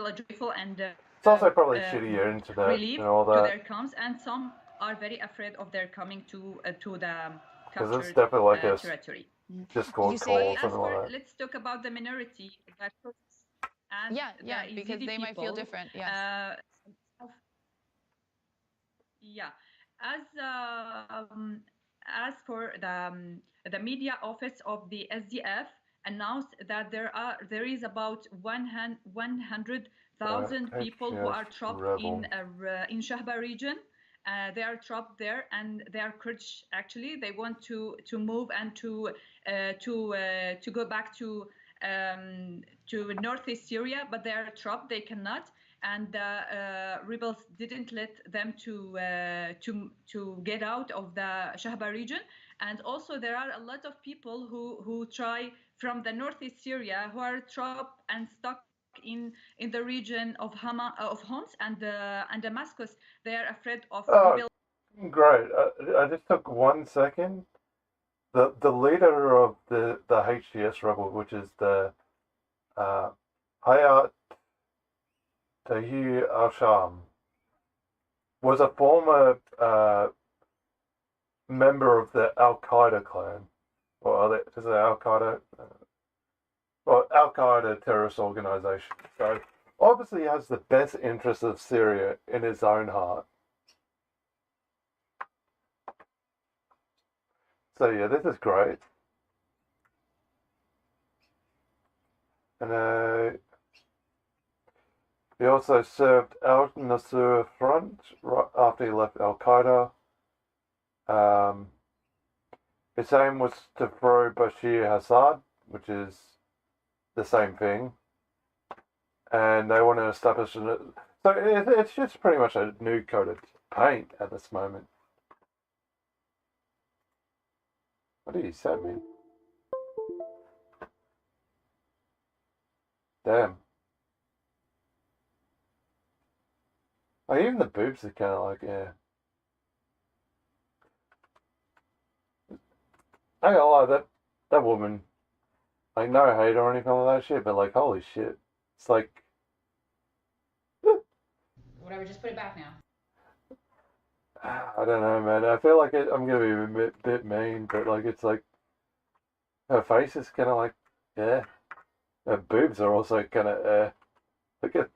a joyful and It's also probably shittier internet relief and all to that. their comes, and some are very afraid of their coming to the Because it's captured definitely like a territory. Discord call or something like that. Let's talk about the minority that and the because they might feel different. Yes. Yeah, as as for the media office of the SDF announced that there is about 100,000 people who are trapped in Shahba region. They are trapped there, and they are Kurdish. Actually, they want to move and to go back to northeast Syria, but they are trapped. They cannot, and the rebels didn't let them to get out of the Shahba region. And also there are a lot of people who try from the northeast Syria who are trapped and stuck in the region of Homs and Damascus. They are afraid of rebels. Great. I just took 1 second. The leader of the HTS rebel, which is the Hayat Tahrir al-Sham, was a former member of the Al-Qaeda clan. Or is it Al-Qaeda? Well, Al-Qaeda terrorist organization. So obviously he has the best interests of Syria in his own heart. So yeah, this is great. And he also served Al Nusra Front right after he left Al Qaeda. His aim was to throw Bashir Assad, which is the same thing, and they want to establish it. So it's just pretty much a new coat of paint at this moment. What did he send me? Damn. Oh, even the boobs are kind of like, yeah. I ain't gonna lie, that woman, like, no hate or anything like that shit, but like, holy shit. It's like... Whatever, just put it back now. I don't know, man. I feel like I'm gonna be a bit mean, but like, it's like, her face is kind of like, yeah. Her boobs are also kind of, look at,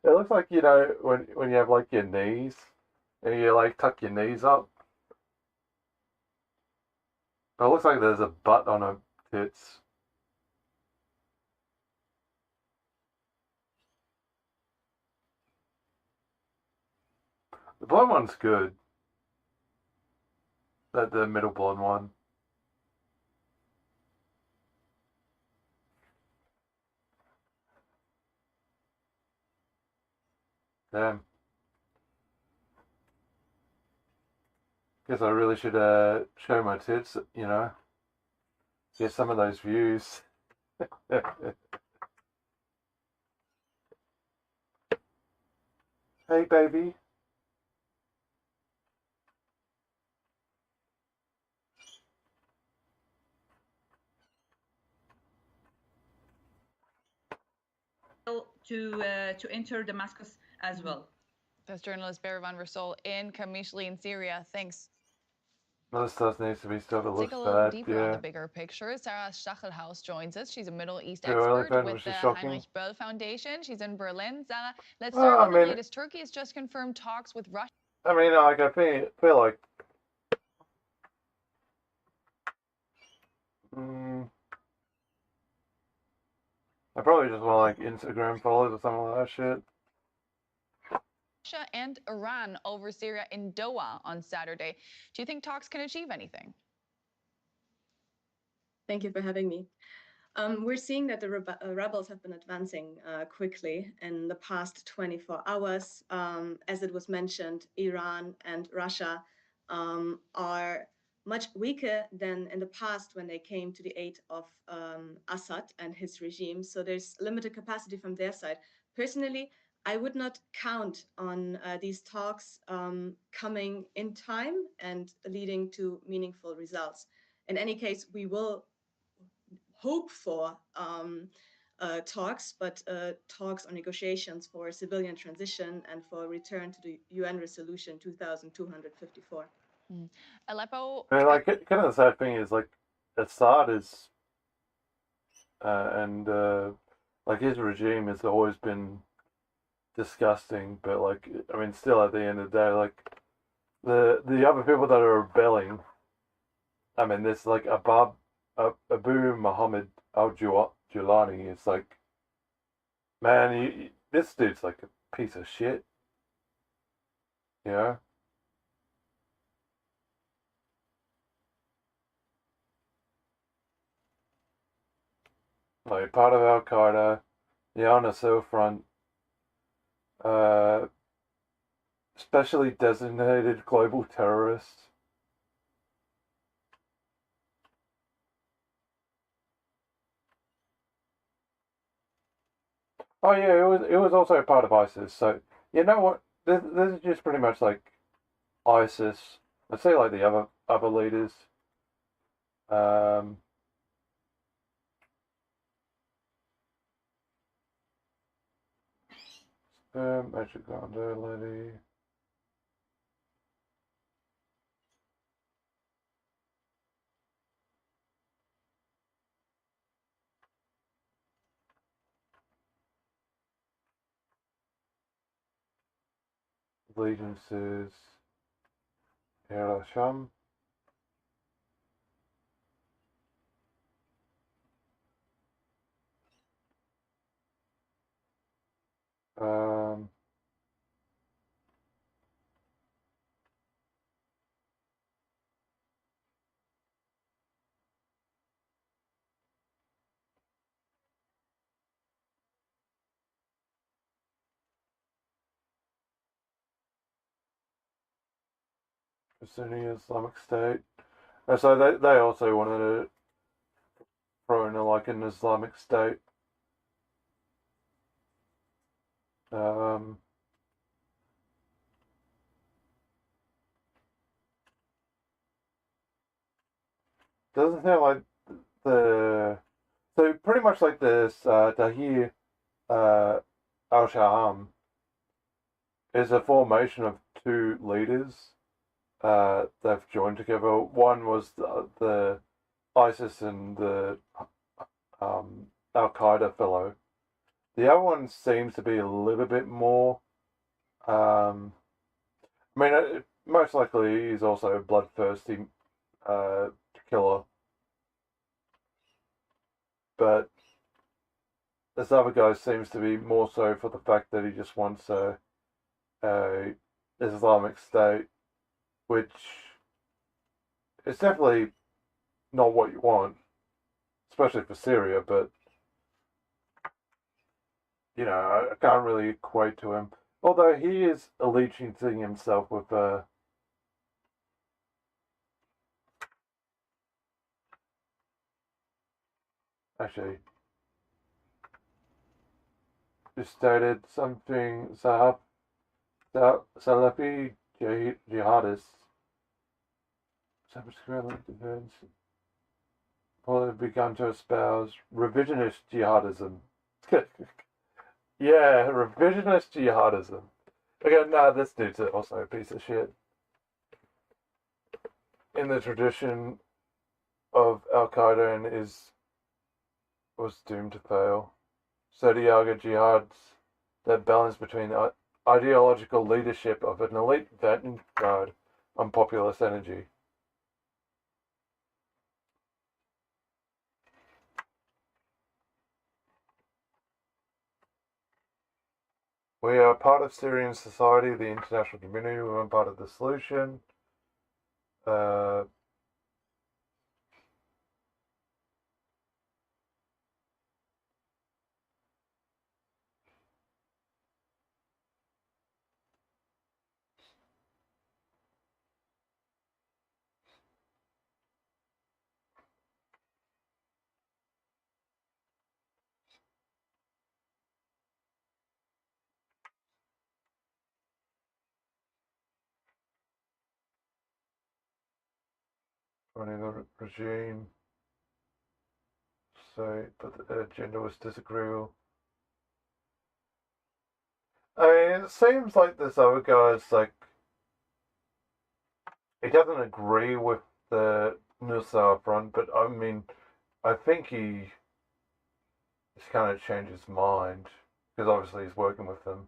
it looks like, you know, when you have like your knees, and you like tuck your knees up. It looks like there's a butt on her tits. The blonde one's good. The middle blonde one. Damn. Guess I really should show my tits, you know. Get some of those views. Hey, baby. To enter Damascus as well. That's journalist Barry van Versol in Kamishli in Syria. Thanks. Well, this stuff needs to be stuff that looks bad. Take a little deeper on yeah. the bigger picture. Sarah Stachelhaus joins us. She's a Middle East Really expert with the Heinrich Böll Foundation. She's in Berlin. Sarah, let's start with the latest. Turkey has just confirmed talks with Russia. I mean, like, I feel like... I probably just want, like, Instagram followers or something like that shit. Russia and Iran over Syria in Doha on Saturday. Do you think talks can achieve anything? Thank you for having me. We're seeing that the rebels have been advancing quickly in the past 24 hours. As it was mentioned, Iran and Russia are much weaker than in the past when they came to the aid of Assad and his regime. So there's limited capacity from their side. Personally, I would not count on these talks coming in time and leading to meaningful results. In any case, we will hope for talks, but talks or negotiations for civilian transition and for return to the UN resolution 2254. Aleppo. I mean, like, kind of the sad thing is, like, Assad is, and like his regime has always been disgusting, but like, I mean, still at the end of the day, like, the other people that are rebelling, I mean, there's like Abu Muhammad al Julani is like, man, this dude's like a piece of shit, you know? Like, part of Al Qaeda, the Al-Nusra Front, uh, specially designated global terrorist. Oh yeah, it was also a part of ISIS. So you know what? This is just pretty much like ISIS. I'd say like the other leaders. Um, Ashwagandha lady. Allegiances. Sham. Um, Sunni Islamic State. And so they also wanted to throw in like an Islamic State. Um, doesn't sound like the so pretty much like this Tahir Al Sham is a formation of two leaders they've joined together. One was the ISIS and the Al Qaeda fellow. The other one seems to be a little bit more. I mean, most likely he's also a bloodthirsty killer, but this other guy seems to be more so for the fact that he just wants a Islamic State, which is definitely not what you want, especially for Syria. But you know, I can't really equate to him. Although he is allegiancing himself with actually just stated something Salafi jihadists. Subsequently defense well, they've begun to espouse revisionist jihadism. Yeah, revisionist jihadism. Okay, nah, this dude's also a piece of shit. In the tradition of Al Qaeda and was doomed to fail. Zodiaga jihads that balance between the ideological leadership of an elite vanguard and populist energy. We are part of Syrian society, the international community. We're part of the solution. Running the regime. So, but the agenda was disagreeable. I mean, it seems like this other guy's like he doesn't agree with the Nusa front, but I mean, I think he's kind of changed his mind because obviously he's working with them.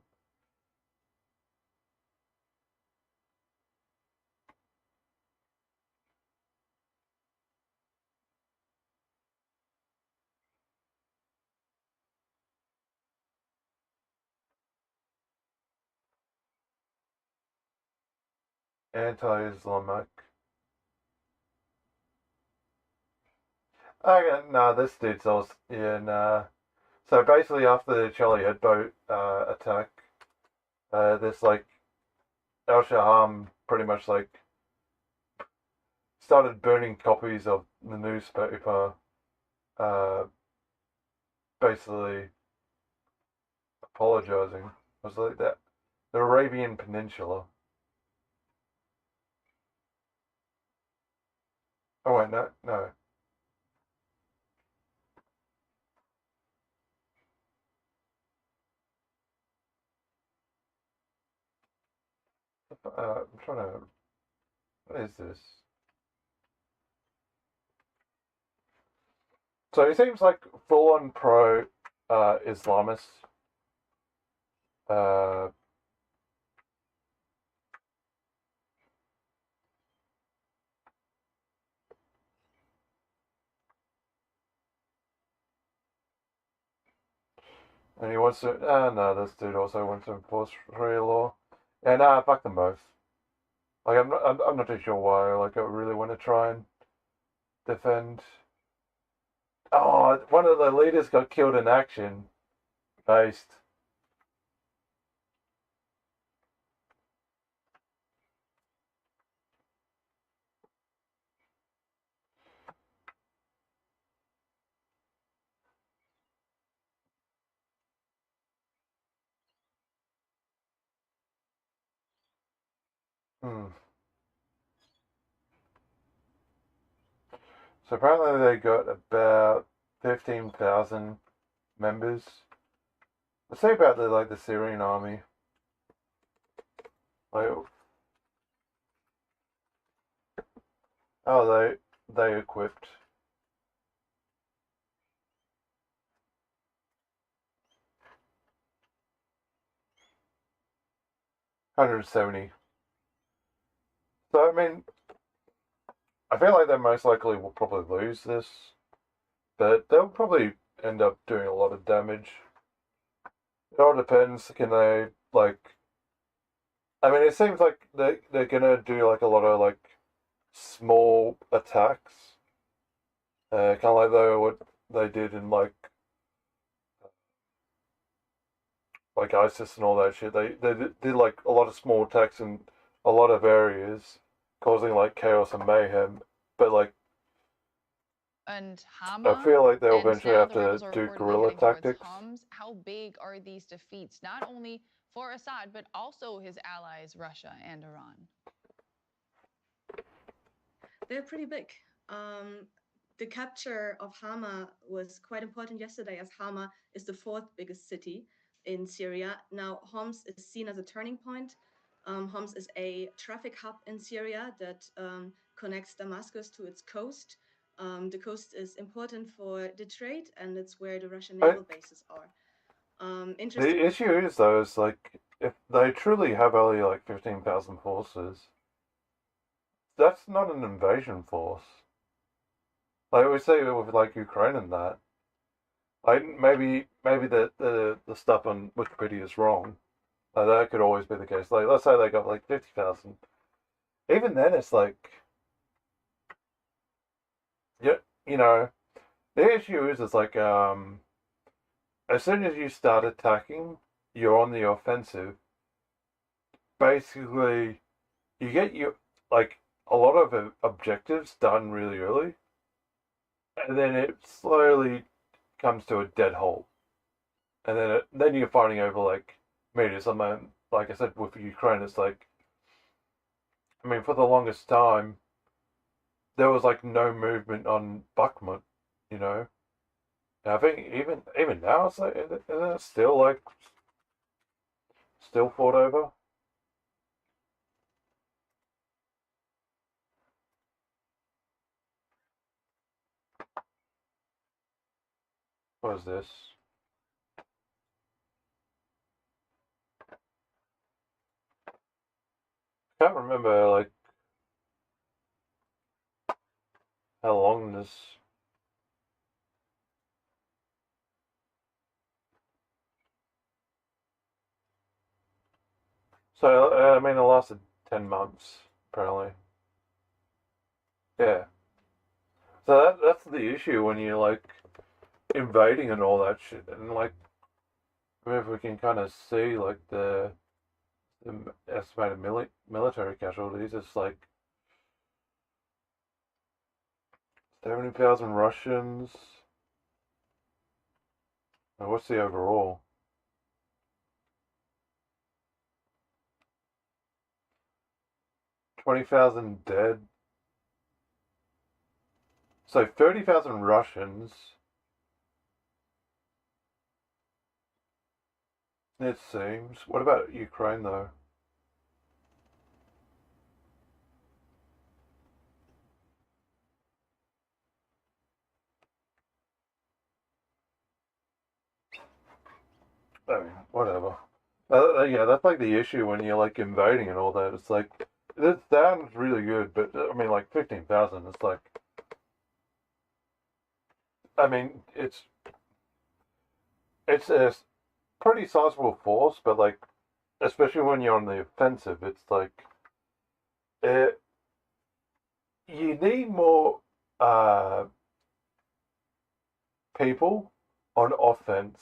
Anti-Islamic. Okay, no, this dude's also, yeah, nah. So basically, after the Charlie Hebdo attack, this like Al Shaham pretty much like started burning copies of the newspaper, basically apologizing. It was like that the Arabian Peninsula. Oh wait, no. I'm trying to. What is this? So he seems like full-on pro Islamist. Uh, and he wants to. No, this dude also wants to enforce Sharia law. Yeah, nah, fuck them both. Like, I'm not too sure why. Like, I really want to try and defend. Oh, one of the leaders got killed in action. Based. Hmm. So apparently they got about 15,000 members. Let's say about the Syrian army. Like, oh, they equipped. 170. So I mean, I feel like they most likely will probably lose this, but they'll probably end up doing a lot of damage. It all depends. Can they like? I mean, it seems like they're gonna do like a lot of like small attacks, kind of like what they did in like ISIS and all that shit. They did like a lot of small attacks in a lot of areas, causing like chaos and mayhem. But like, and I Hama, feel like they'll and eventually now have the to rebels are do reportedly guerrilla heading towards tactics. Homs. How big are these defeats, not only for Assad, but also his allies, Russia and Iran? They're pretty big. The capture of Hama was quite important yesterday, as Hama is the fourth biggest city in Syria. Now, Homs is seen as a turning point. Homs is a traffic hub in Syria that connects Damascus to its coast. The coast is important for the trade, and it's where the Russian naval bases are. The issue is though, is like if they truly have only like 15,000 forces, that's not an invasion force. Like we say with like Ukraine and that. Like maybe the stuff on Wikipedia is wrong. That could always be the case. Like let's say they got like 50,000. Even then, it's like, yeah, you know, the issue is like as soon as you start attacking, you're on the offensive. Basically, you get your like a lot of objectives done really early, and then it slowly comes to a dead halt, and then you're fighting over like meters. I mean, like I said with Ukraine, it's like, I mean, for the longest time, there was like no movement on Bakhmut, you know, I think even now, it's like, isn't it still like still fought over? What is this? Can't remember like how long this. So I mean, it lasted 10 months apparently. Yeah. So that's the issue when you're like invading and all that shit, and like if we can kind of see like the estimated military casualties, it's like 70,000 Russians. Now, what's the overall? 20,000 dead. So 30,000 Russians. It seems. What about Ukraine though? I mean, whatever. Yeah, that's like the issue when you're like invading and all that. It's like this sounds really good, but I mean, like 15,000. It's like, I mean, it's a pretty sizable force, but like, especially when you're on the offensive, it's like, it, you need more people on offense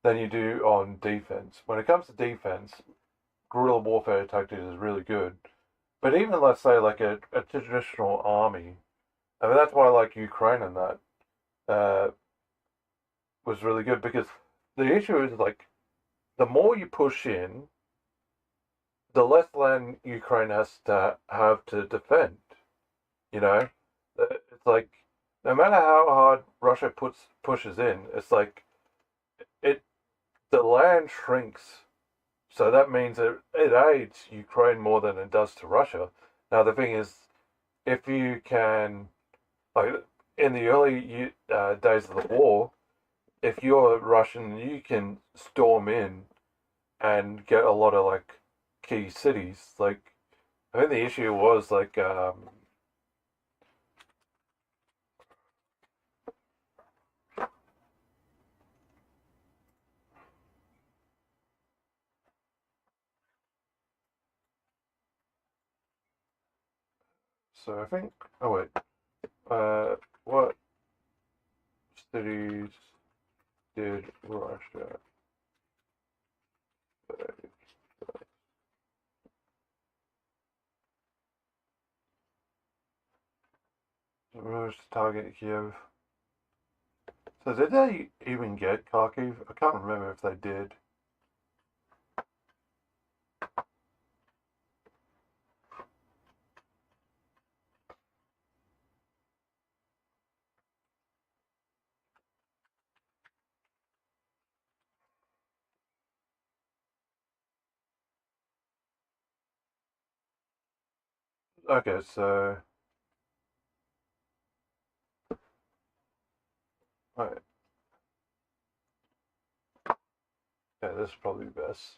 than you do on defense. When it comes to defense, guerrilla warfare tactics is really good. But even let's say like a traditional army, I mean that's why I like Ukraine and that was really good because the issue is like the more you push in, the less land Ukraine has to have to defend. You know, it's like no matter how hard Russia pushes in, it's like it the land shrinks. So that means it aids Ukraine more than it does to Russia. Now the thing is, if you can, like in the early days of the war, if you're Russian, you can storm in and get a lot of like key cities. Like I think the issue was like so I think oh wait what cities did Russia was target Kiev? So did they even get Kharkiv? I can't remember if they did. Okay, so right, yeah, this is probably best.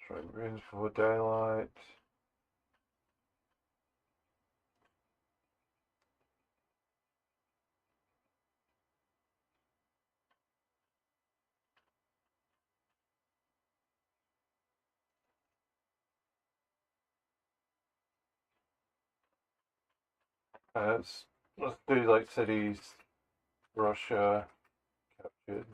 Try rooms for daylight. Let's do like cities Russia captured.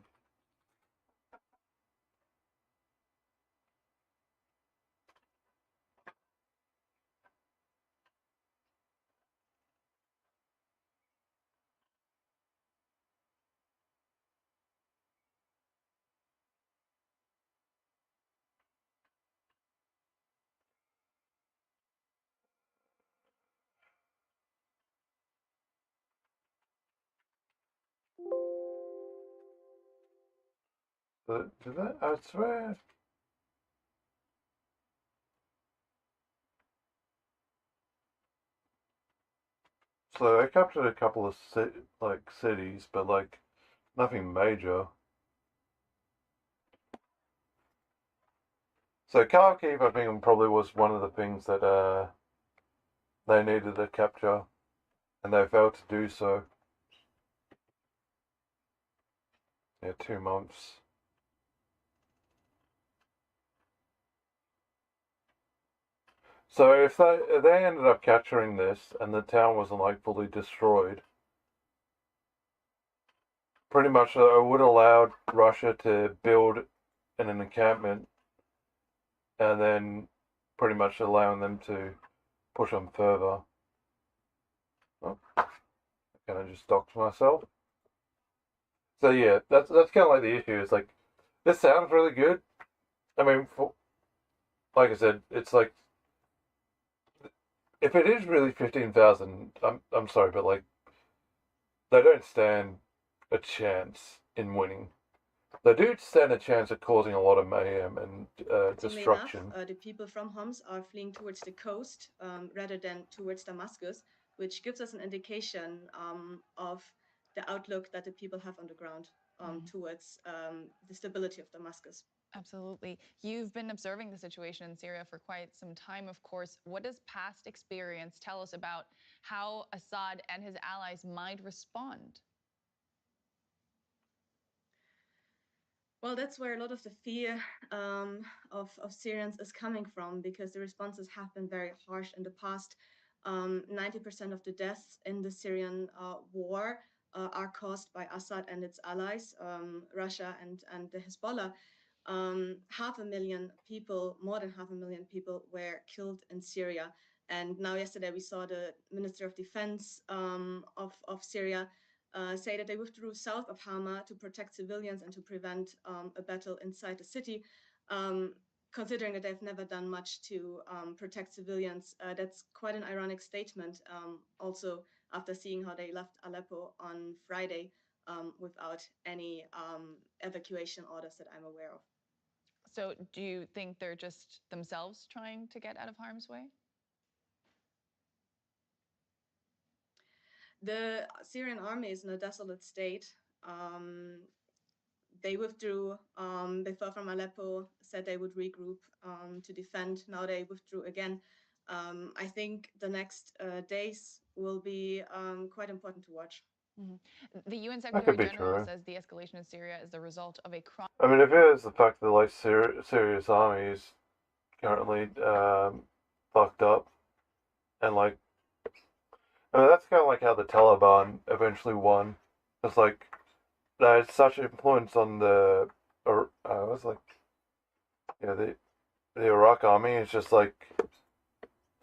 Did that? I swear. So I captured a couple of cities, but like nothing major. So Kharkiv, I think, probably was one of the things that they needed to capture, and they failed to do so. Yeah, 2 months. So if they ended up capturing this and the town wasn't like fully destroyed, pretty much it would allow Russia to build an encampment and then pretty much allowing them to push on further. Oh, I kind of just docked myself. So yeah, that's kind of like the issue. It's like, this sounds really good. I mean, like I said, it's like, if it is really 15,000, I'm sorry, but like, they don't stand a chance in winning. They do stand a chance of causing a lot of mayhem and destruction. Enough, the people from Homs are fleeing towards the coast rather than towards Damascus, which gives us an indication of the outlook that the people have on the ground towards the stability of Damascus. Absolutely. You've been observing the situation in Syria for quite some time, of course. What does past experience tell us about how Assad and his allies might respond? Well, that's where a lot of the fear of Syrians is coming from, because the responses have been very harsh in the past. 90% of the deaths in the Syrian war are caused by Assad and its allies, Russia and the Hezbollah. 500,000 people, more than 500,000 people, were killed in Syria. And now yesterday we saw the Minister of Defense of Syria say that they withdrew south of Hama to protect civilians and to prevent a battle inside the city. Considering that they've never done much to protect civilians, that's quite an ironic statement. Also, after seeing how they left Aleppo on Friday without any evacuation orders that I'm aware of. So do you think they're just themselves trying to get out of harm's way? The Syrian army is in a desolate state. They withdrew before from Aleppo, said they would regroup to defend. Now they withdrew again. I think the next days will be quite important to watch. Mm-hmm. The UN Secretary General says the escalation in Syria is the result of a crime. I mean, if it is the fact that like Syria's army is currently fucked up, and like, I mean, that's kind of like how the Taliban eventually won. It's like they had such influence on the, it was like, you know, the Iraq army is just like,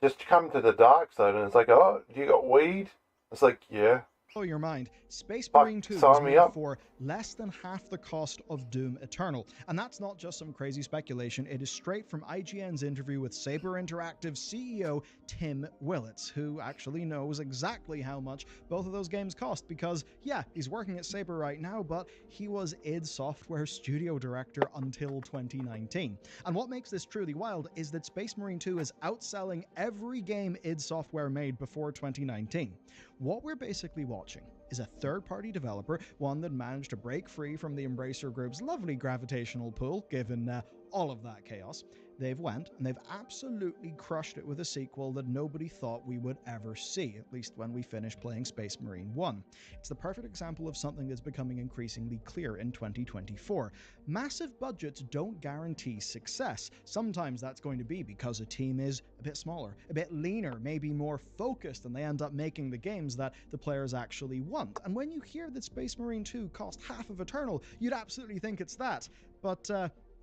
just come to the dark side, and it's like, oh, you got weed? It's like, yeah. Blow your mind. Space Marine 2 was made for less than half the cost of Doom Eternal. And that's not just some crazy speculation. It is straight from IGN's interview with Saber Interactive CEO Tim Willits, who actually knows exactly how much both of those games cost, because, yeah, he's working at Saber right now, but he was id Software studio director until 2019. And what makes this truly wild is that Space Marine 2 is outselling every game id Software made before 2019. What we're basically watching is a third-party developer, one that managed to break free from the Embracer Group's lovely gravitational pull, given all of that chaos. They've went and they've absolutely crushed it with a sequel that nobody thought we would ever see, at least when we finished playing Space Marine 1. It's the perfect example of something that's becoming increasingly clear in 2024. Massive budgets don't guarantee success. Sometimes that's going to be because a team is a bit smaller, a bit leaner, maybe more focused, and they end up making the games that the players actually want. And when you hear that Space Marine 2 cost half of Eternal, you'd absolutely think it's that. But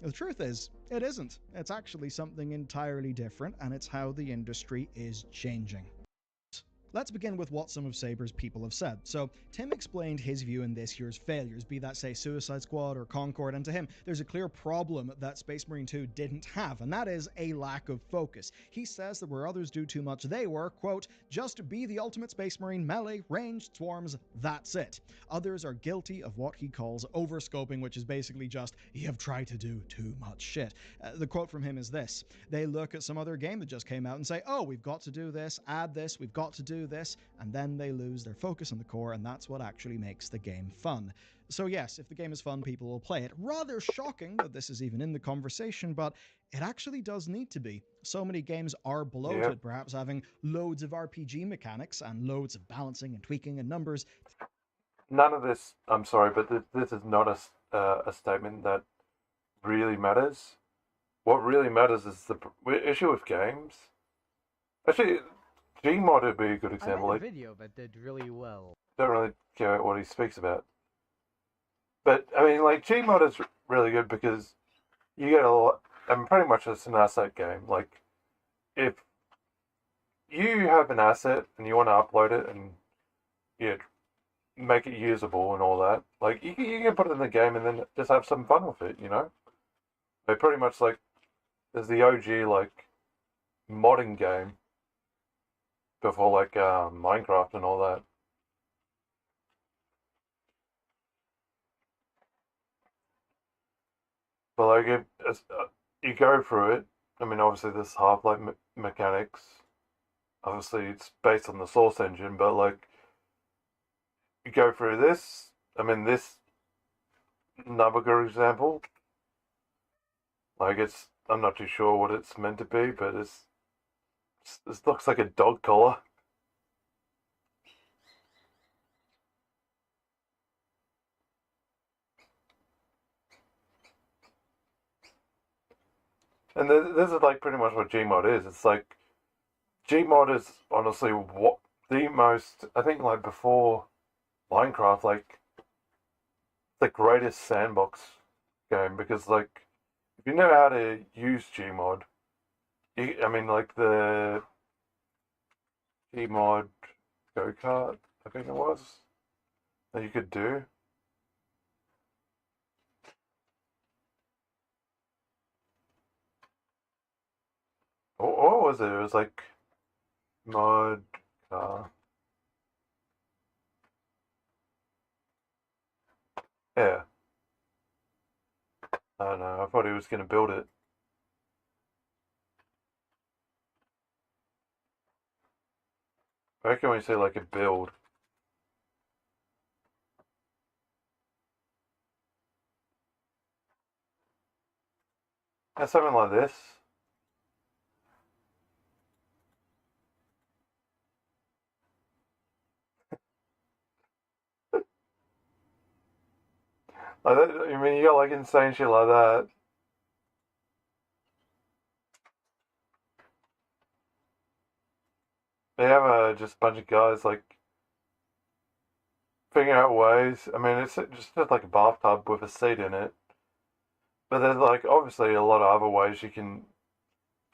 the truth is, it isn't. It's actually something entirely different, and it's how the industry is changing. Let's begin with what some of Saber's people have said. So, Tim explained his view in this year's failures, be that, say, Suicide Squad or Concord, and to him, there's a clear problem that Space Marine 2 didn't have, and that is a lack of focus. He says that where others do too much, they were, quote, just be the ultimate Space Marine, melee, ranged, swarms, that's it. Others are guilty of what he calls overscoping, which is basically just, you have tried to do too much shit. The quote from him is this: they look at some other game that just came out and say, oh, we've got to do this, add this, we've got to do this, and then they lose their focus on the core, and that's what actually makes the game fun. So yes, if the game is fun, people will play it. Rather shocking that this is even in the conversation, but it actually does need to be. So many games are bloated, perhaps having loads of RPG mechanics and loads of balancing and tweaking and numbers. None of this, I'm sorry, but this is not a statement that really matters. What really matters is the issue with games. Actually, Gmod would be a good example. I made a video that did really well. Don't really care about what he speaks about. But, I mean, like, Gmod is really good because you get a lot, and pretty much it's an asset game. Like, if you have an asset and you want to upload it and make it usable and all that, like, you can put it in the game and then just have some fun with it, you know? They pretty much, like, there's the OG, like, modding game before, like, Minecraft and all that. But, like, if you go through it, I mean, obviously there's Half-Life mechanics. Obviously it's based on the Source engine, but, like, you go through this, I mean, this, another good example, like, I'm not too sure what it's meant to be, but it looks like a dog collar. And this is like pretty much what Gmod is. It's like, Gmod is honestly what the most, I think, like, before Minecraft, like, the greatest sandbox game, because, like, if you know how to use Gmod, I mean, like, the Gmod go-kart, I think it was, that you could do. What was it? It was like mod car. Yeah. I don't know. I thought he was going to build it. I reckon when you say like a build. Yeah, something like this. Like that, I mean, you got like insane shit like that. They have just a bunch of guys like figuring out ways. I mean, it's just like a bathtub with a seat in it. But there's like obviously a lot of other ways you can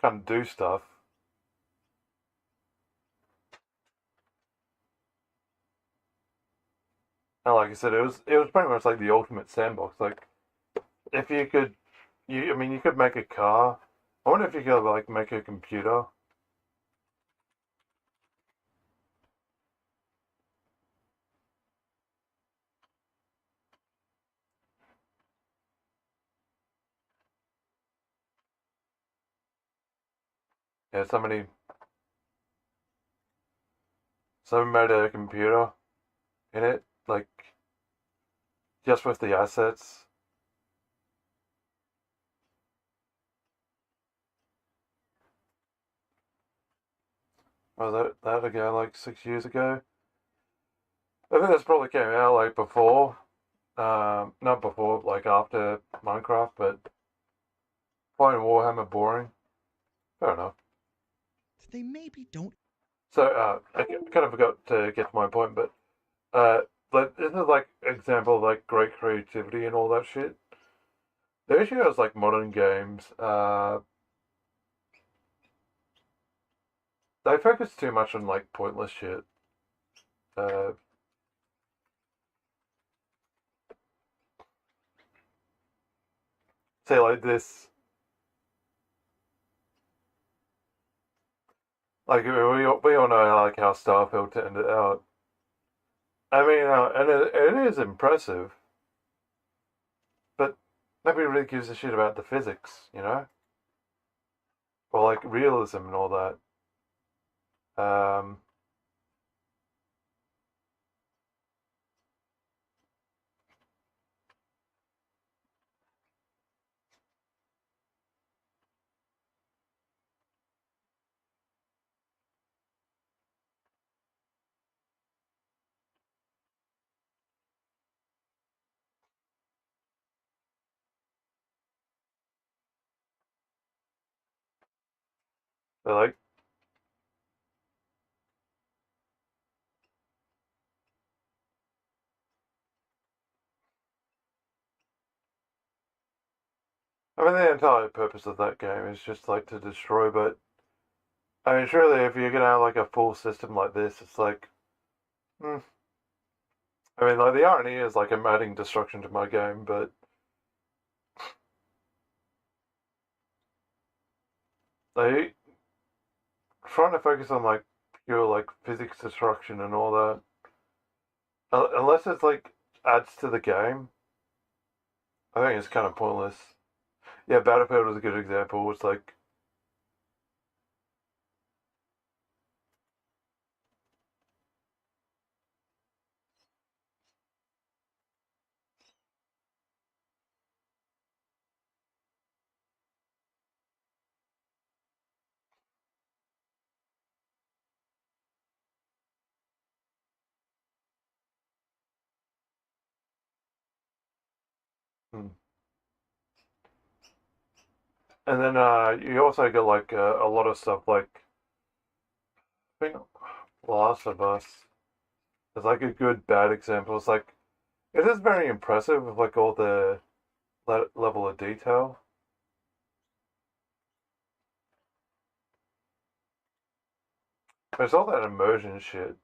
kind of do stuff. And like I said, it was pretty much like the ultimate sandbox. Like, if you could, I mean, you could make a car. I wonder if you could like make a computer. Yeah, somebody made a computer in it, like, just with the assets. Was that ago, like 6 years ago? I think that's probably came out like before, not before, like after Minecraft, but playing Warhammer boring. Fair enough. They maybe don't. So, I kind of forgot to get to my point, but isn't it like example of like great creativity and all that shit? The issue is like modern games, they focus too much on like pointless shit. Say like this. Like we all know like how Starfield turned out. I mean, and it is impressive, but nobody really gives a shit about the physics, you know, or like realism and all that. They're like, I mean, the entire purpose of that game is just like to destroy, but I mean, surely if you're gonna have like a full system like this, it's like, I mean, like the irony is like I'm adding destruction to my game, but they trying to focus on like pure like physics destruction and all that, unless it's like adds to the game. I think it's kind of pointless. Yeah, Battlefield was a good example. It's like, and then you also get like a lot of stuff like I think Last of Us is like a good bad example. It's like it is very impressive with like all the level of detail. There's all that immersion shit.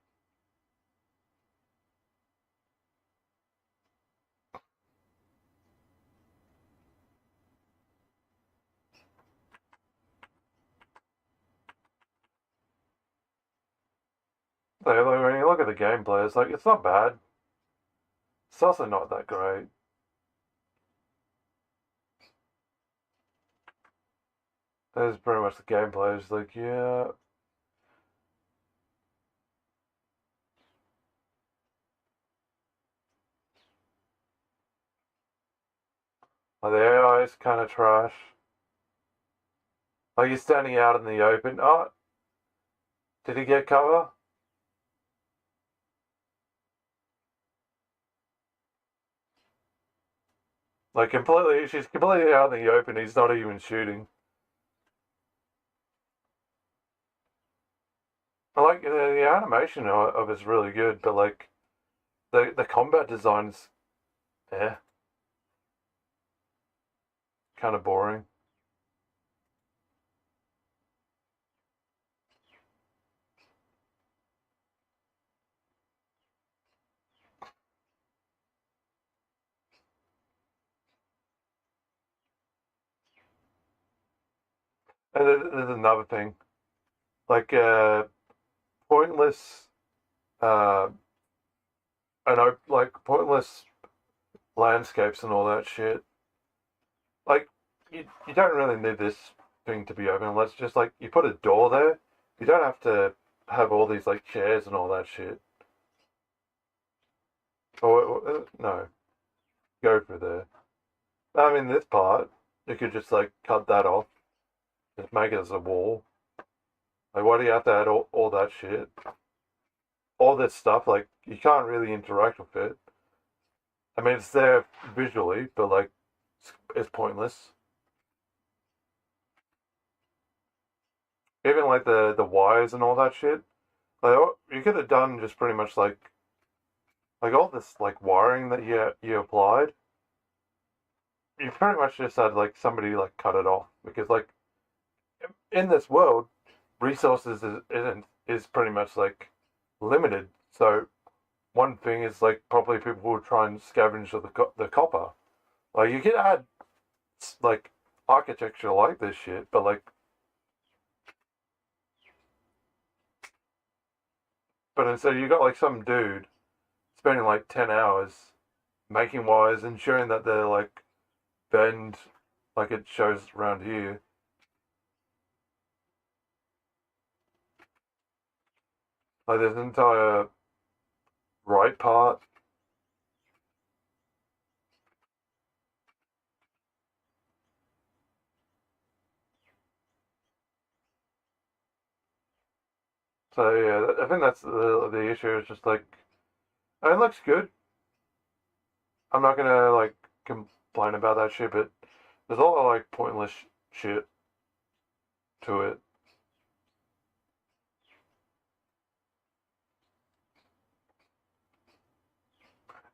Like when you look at the gameplay, it's like it's not bad. It's also not that great. That's pretty much the gameplay. It's like, yeah. Like the AI is kind of trash. Like you're standing out in the open. Oh, did he get cover? Like completely, she's completely out in the open. He's not even shooting. I like the animation of it's really good, but like the combat design's yeah, kind of boring. And there's another thing, like pointless, uh, like pointless landscapes and all that shit. Like you don't really need this thing to be open unless just like you put a door there. You don't have to have all these like chairs and all that shit. No, go through there. I mean, this part you could just like cut that off, just make it as a wall. Like, why do you have to add all that shit? All this stuff, like you can't really interact with it. I mean, it's there visually, but like it's pointless. Even like the wires and all that shit. Like you could have done just pretty much like all this like wiring that you applied. You pretty much just had like somebody like cut it off because like in this world, resources is pretty much like limited. So one thing is like probably people will try and scavenge the copper. Like you can add like architecture like this shit, but like, but instead you got like some dude spending like 10 hours making wires, ensuring that they're like bend like it shows around here. Like there's an entire right part. So yeah, I think that's the issue. Is just like, it looks good. I'm not gonna like complain about that shit, but there's a lot of like pointless shit to it.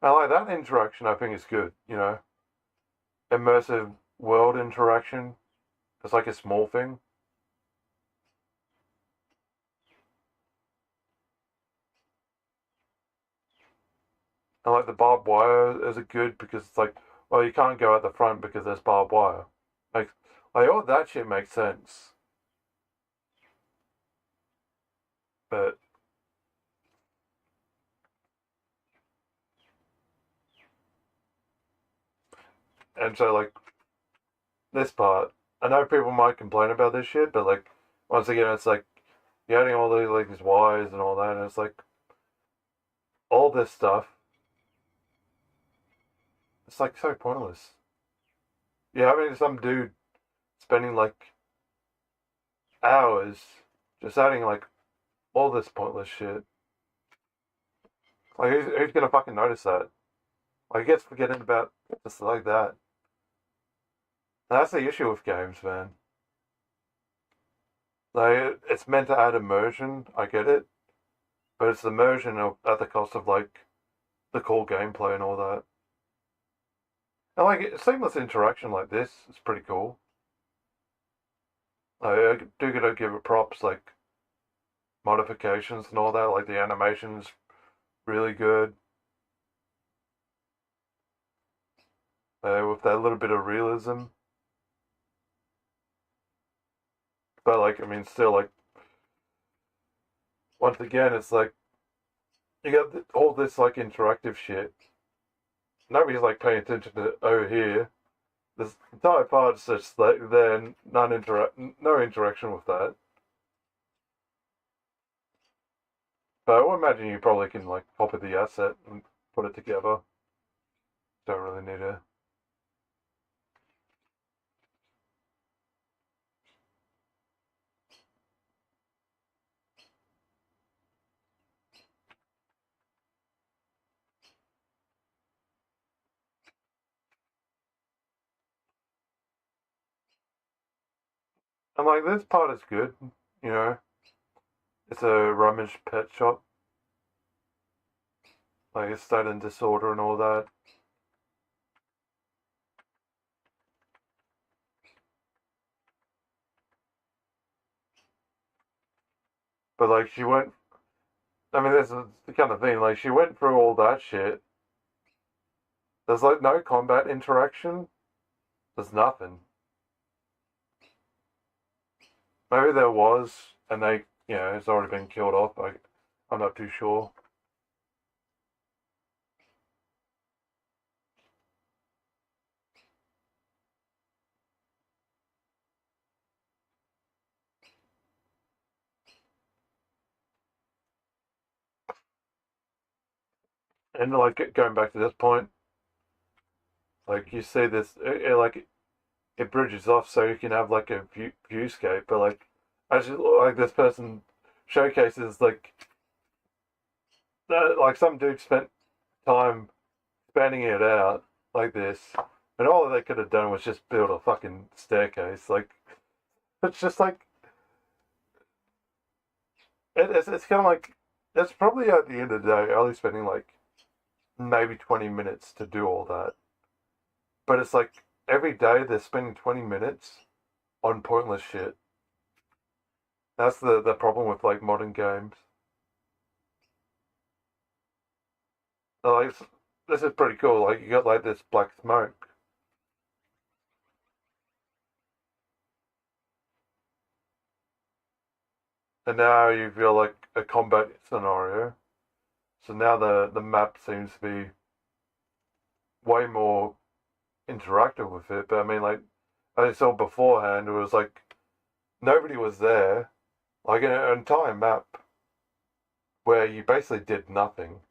And like that interaction, I think is good. You know, immersive world interaction. It's like a small thing. And like the barbed wire is a good because it's like, well, you can't go out the front because there's barbed wire. Like all that shit makes sense. But and so like this part, I know people might complain about this shit, but like once again, it's like you're adding all these like these wires and all that, and it's like all this stuff. It's like so pointless. Yeah, I mean some dude spending like hours just adding like all this pointless shit. Like who's gonna fucking notice that? Like, he gets forgetting about just like that. And that's the issue with games, man. Like, it's meant to add immersion, I get it. But it's immersion at the cost of, like, the cool gameplay and all that. And, like, seamless interaction like this is pretty cool. Like, I do gotta give it props, like, modifications and all that. Like, the animation's really good. With that little bit of realism. But, like, I mean, still, like, once again, it's like, you got all this, like, interactive shit. Nobody's, like, paying attention to over here. This entire part's just, like, there, no interaction with that. But I would imagine you probably can, like, copy the asset and put it together. Don't really need to. And, like, this part is good, you know. It's a rummage pet shop. Like, it's state and disorder and all that. But, like, she went... I mean, this is the kind of thing, like, she went through all that shit. There's, like, no combat interaction. There's nothing. Maybe there was, and they, you know, it's already been killed off. I'm not too sure. And, like, going back to this point, like, you see this, like, it bridges off so you can have, like, a viewscape, but, like, actually, like, this person showcases, like, some dude spent time spanning it out like this, and all they could have done was just build a fucking staircase. Like, it's just like, it's kind of like, it's probably at the end of the day only spending, like, maybe 20 minutes to do all that. But it's like, every day they're spending 20 minutes on pointless shit. That's the problem with like modern games. Like, this is pretty cool. Like, you got like this black smoke. And now you feel like a combat scenario. So now the map seems to be way more interactive with it. But I mean, like, as I saw beforehand, it was like nobody was there. Like an entire map where you basically did nothing.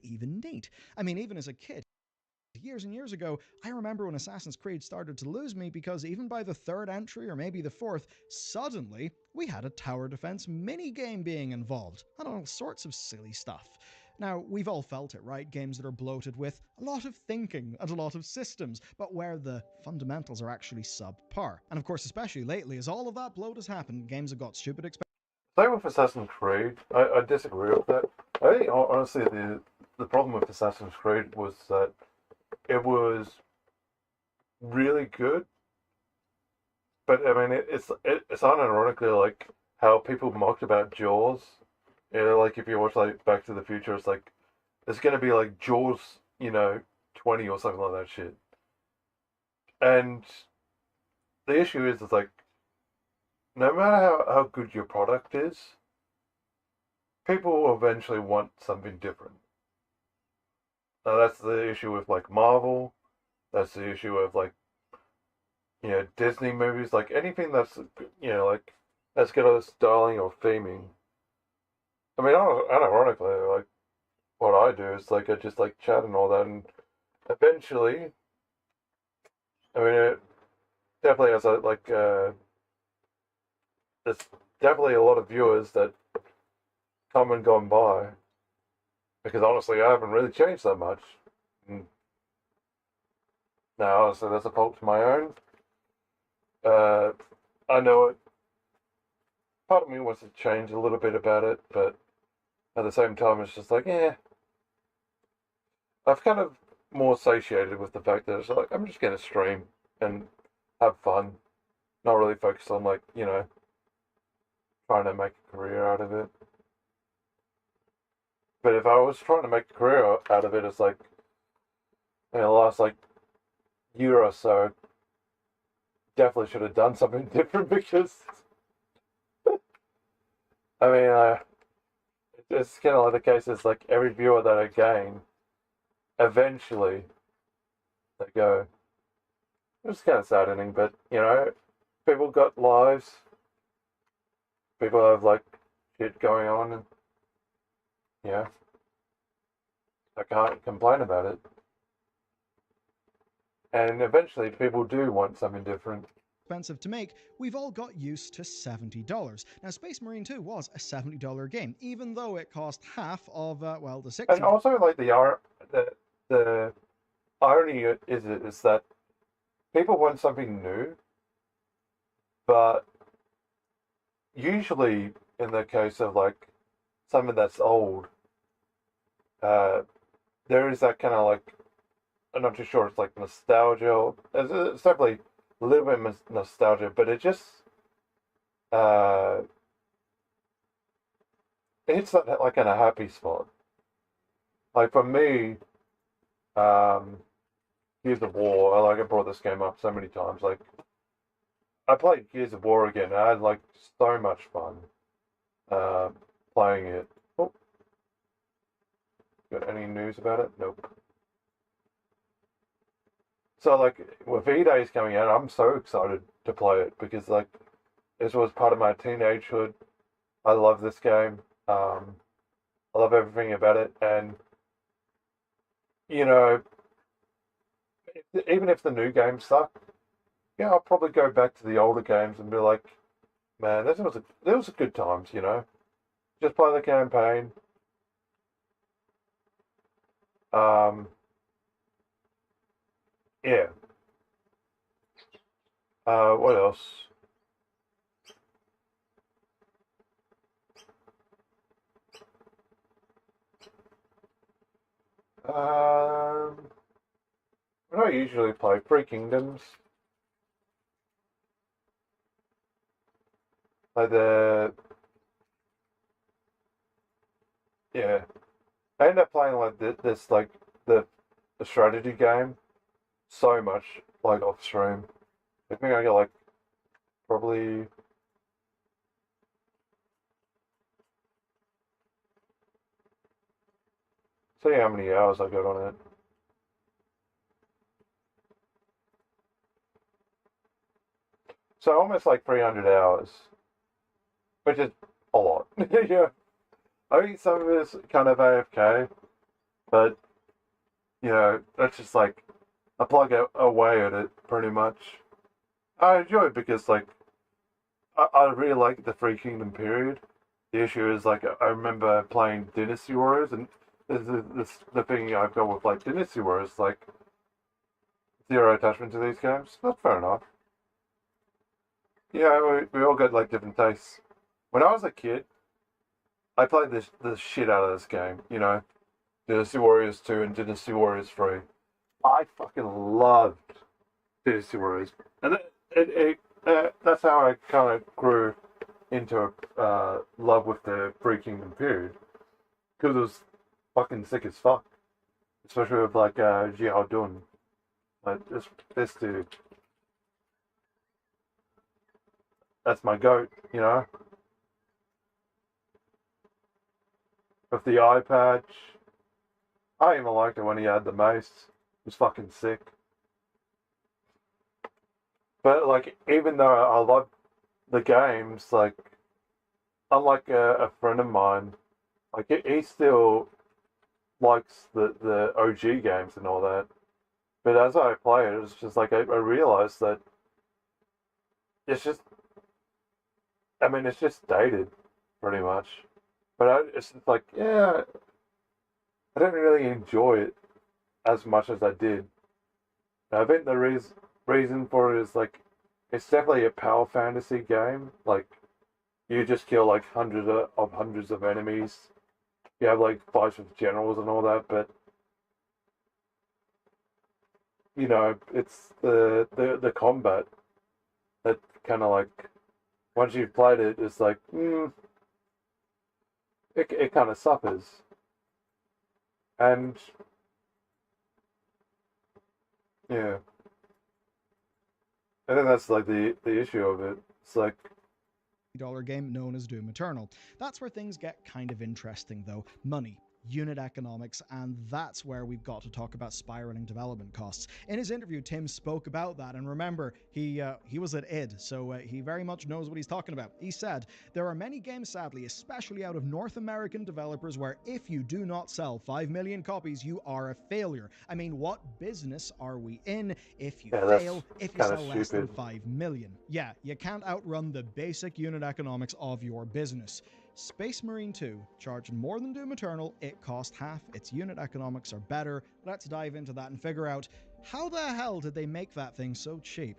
Even neat. I mean, even as a kid, years and years ago, I remember when Assassin's Creed started to lose me because even by the third entry or maybe the fourth, suddenly we had a tower defense minigame being involved and all sorts of silly stuff. Now, we've all felt it, right? Games that are bloated with a lot of thinking and a lot of systems, but where the fundamentals are actually subpar. And of course, especially lately, as all of that bloat has happened, games have got stupid expensive. Same with Assassin's Creed. I disagree with that. I think honestly the problem with Assassin's Creed was that it was really good, but I mean it's unironically like how people mocked about Jaws. You know, like if you watch like Back to the Future, it's like it's gonna be like Jaws, 20 or something like that shit. And the issue is like no matter how good your product is, people will eventually want something different. Now that's the issue with like Marvel. That's the issue with like Disney movies. Like anything that's like that's got a styling or theming. I mean, unironically, like what I do is like I just like chat and all that, and eventually, I mean, it definitely has a like there's definitely a lot of viewers that come and gone by because honestly, I haven't really changed that much. And now, honestly, that's a fault to my own. I know it. Part of me wants to change a little bit about it, but at the same time, it's just like, yeah. I've kind of more satiated with the fact that it's like I'm just gonna stream and have fun, not really focus on like trying to make a career out of it. But if I was trying to make a career out of it, it's like in the last like year or so, definitely should have done something different because I mean, it's kind of like the case. It's like every viewer that I gain, eventually they go. It's kind of saddening, but people got lives. People have like shit going on, and yeah, I can't complain about it. And eventually, people do want something different. Expensive to make, we've all got used to $70. Now, Space Marine 2 was a $70 game, even though it cost half of, the 60. And also, like the irony is that people want something new, but usually in the case of like something that's old, there is that kind of like I'm not too sure. It's like nostalgia. It's definitely a little bit of nostalgia, but it just uh, it hits that like in a happy spot. Like for me, um, Gears of War. I brought this game up so many times. Like I played Gears of War again. And I had like so much fun uh, playing it. Oh, got any news about it? Nope. So like with E-Days coming out, I'm so excited to play it because like this was part of my teenagehood. I love this game. I love everything about it, and you know, even if the new games suck, yeah, I'll probably go back to the older games and be like, man, this was a good times. Just play the campaign. Um, yeah. What else? I don't usually play Three Kingdoms. Like yeah. I end up playing like this like the strategy game so much like off stream. I think I get like probably see how many hours I got on it. So almost like 300 hours, which is a lot. Yeah. I think some of it is kind of AFK, but you know, that's just like I plug away at it pretty much. I enjoy it because like I really like the Free Kingdom period. The issue is like I remember playing Dynasty Warriors, and this the thing I've got with like Dynasty Warriors, like zero attachment to these games. That's fair enough. Yeah, we all got like different tastes. When I was a kid, I played the shit out of this game. You know, Dynasty Warriors 2 and Dynasty Warriors 3. I fucking loved Dynasty Warriors, and that's how I kind of grew into love with the Free Kingdom period, because it was fucking sick as fuck, especially with like Xiao Dun. Like this dude, that's my goat, you know. With the eye patch, I even liked it when he had the mace. It was fucking sick. But like, even though I love the games, like, unlike a friend of mine, like he still likes the OG games and all that. But as I play it, it's just like I realized that it's just, I mean, it's just dated, pretty much. But it's just like, yeah, I don't really enjoy it as much as I did. And I think the reason for it is like, it's definitely a power fantasy game. Like, you just kill like hundreds of enemies. You have like fights with generals and all that, but you know, it's the combat that kind of like, once you've played it, it's like, it kind of suffers. And yeah, I think that's like the issue of it. It's like game known as Doom Eternal. That's where things get kind of interesting though. Money, unit economics, and that's where we've got to talk about spiraling development costs. In his interview, Tim spoke about that, and remember, he was at id, so he very much knows what he's talking about. He said, there are many games, sadly, especially out of North American developers, where if you do not sell 5 million copies, you are a failure. I mean, what business are we in if you fail, if you sell less than 5 million? Yeah, you can't outrun the basic unit economics of your business. Space Marine 2 charged more than Doom Eternal, it cost half, its unit economics are better. Let's dive into that and figure out how the hell did they make that thing so cheap?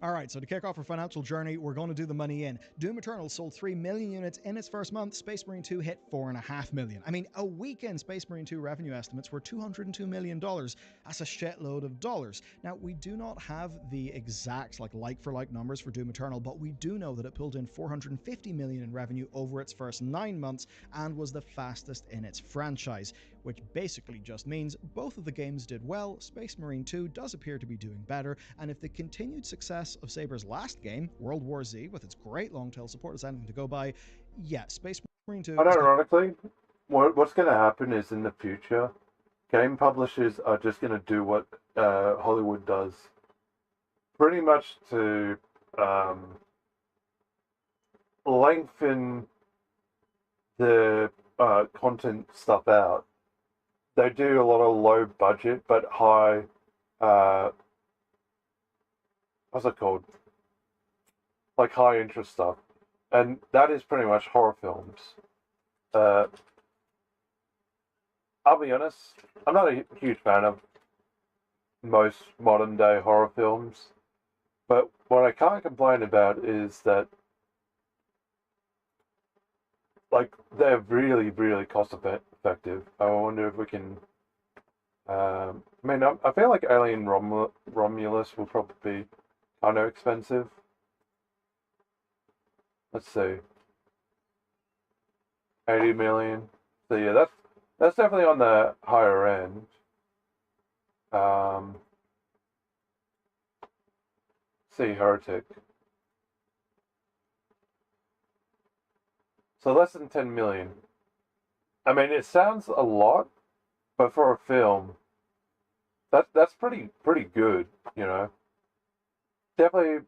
Alright, so to kick off our financial journey, we're going to do the money in. Doom Eternal sold 3 million units in its first month. Space Marine 2 hit 4.5 million. I mean, a weekend Space Marine 2 revenue estimates were $202 million. That's a shitload of dollars. Now, we do not have the exact like-for-like numbers for Doom Eternal, but we do know that it pulled in 450 million in revenue over its first 9 months and was the fastest in its franchise, which basically just means both of the games did well. Space Marine 2 does appear to be doing better, and if the continued success of Saber's last game, World War Z, with its great long-tail support, is anything to go by, yeah, Space Marine 2... But ironically, what's going to happen is in the future, game publishers are just going to do what Hollywood does, pretty much to lengthen the content stuff out. They do a lot of low budget but high what's it called? Like high interest stuff. And that is pretty much horror films. I'll be honest, I'm not a huge fan of most modern day horror films. But what I can't complain about is that, like, they're really, really cost effective. I wonder if we can. I mean, I feel like Alien Romulus will probably be kind of expensive. Let's see, 80 million. So yeah, that's definitely on the higher end. See Heretic. So less than 10 million. I mean, it sounds a lot, but for a film, that's pretty good, you know. Definitely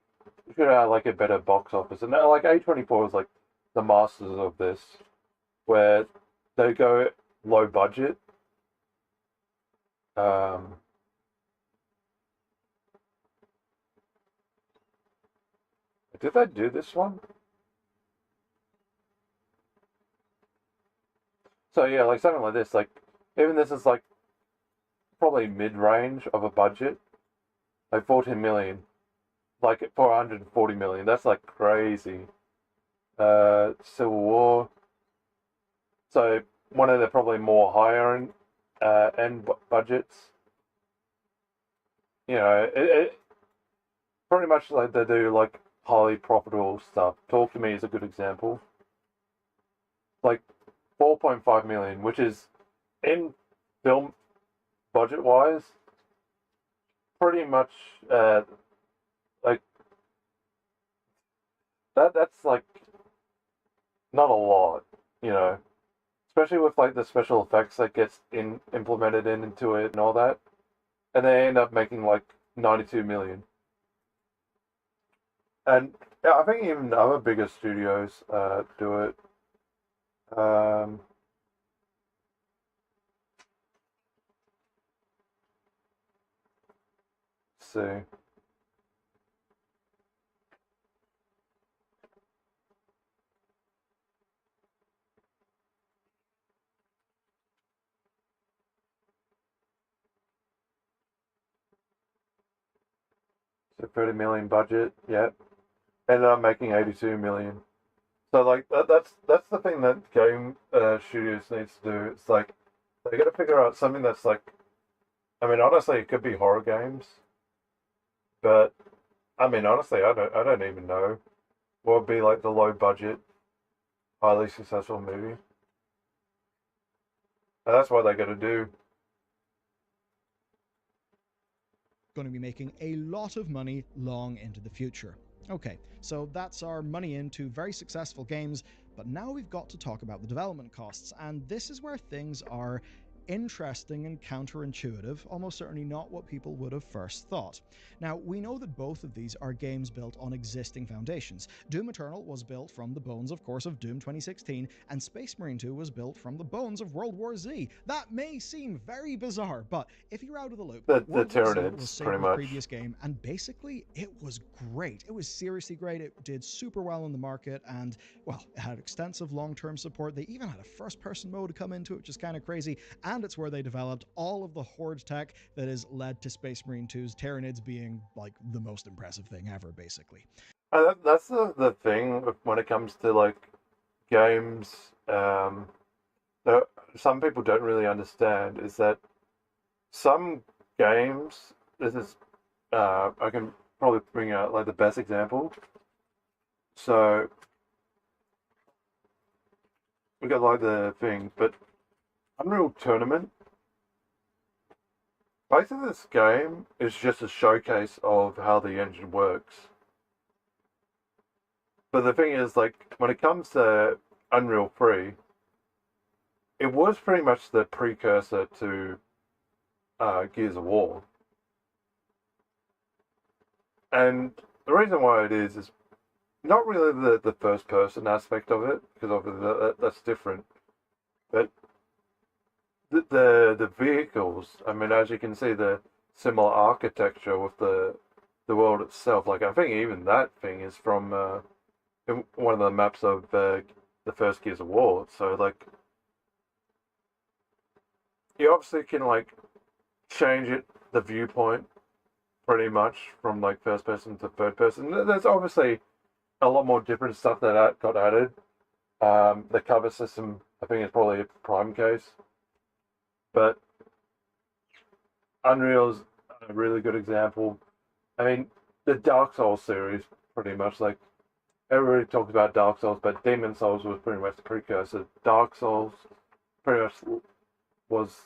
could have like a better box office, and like A24 is like the masters of this, where they go low budget. Did they do this one? So yeah, like something like this, like even this is like probably mid-range of a budget, like 14 million, like for 140 million. That's like crazy. Civil War. So one of the probably more higher end budgets. You know, it pretty much like they do like highly profitable stuff. Talk to Me is a good example. Like 4.5 million, which is in film budget wise, pretty much like that's like not a lot, you know. Especially with like the special effects that gets implemented into it and all that. And they end up making like 92 million. And yeah, I think even other bigger studios do it. Let's see. So 30 million budget, yeah. Ended up making 82 million. So like that's the thing that game studios needs to do. It's like they got to figure out something that's like, I mean, honestly, it could be horror games, but I mean, honestly, I don't even know what would be like the low budget, highly successful movie. And that's what they got to do. Going to be making a lot of money long into the future. Okay, so that's our money into very successful games, but now we've got to talk about the development costs, and this is where things are interesting and counterintuitive, almost certainly not what people would have first thought. Now, we know that both of these are games built on existing foundations. Doom Eternal was built from the bones, of course, of Doom 2016, and Space Marine 2 was built from the bones of World War Z. That may seem very bizarre, but if you're out of the loop, The World War Z Tyranids, was pretty Saber's much. previous game, and basically it was great. It was seriously great. It did super well in the market, and, well, it had extensive long-term support. They even had a first-person mode come into it, which is kind of crazy, and it's where they developed all of the horde tech that has led to Space Marine 2's Tyranids being like the most impressive thing ever, basically. That's the thing when it comes to like games that some people don't really understand is that some games, this is I can probably bring out like the best example. So we got like the thing, but Unreal Tournament. Basically, this game is just a showcase of how the engine works. But the thing is, like, when it comes to Unreal 3, it was pretty much the precursor to Gears of War. And the reason why it is not really the first person aspect of it, because obviously that's different. But the vehicles, I mean, as you can see, the similar architecture with the world itself. Like, I think even that thing is from one of the maps of the first Gears of War. So, like, you obviously can, like, change it, the viewpoint, pretty much from like first person to third person. There's obviously a lot more different stuff that got added. The cover system, I think, is probably a prime case, but Unreal's a really good example. I mean, the Dark Souls series, pretty much, like, everybody talks about Dark Souls, but Demon Souls was pretty much the precursor. Dark Souls pretty much was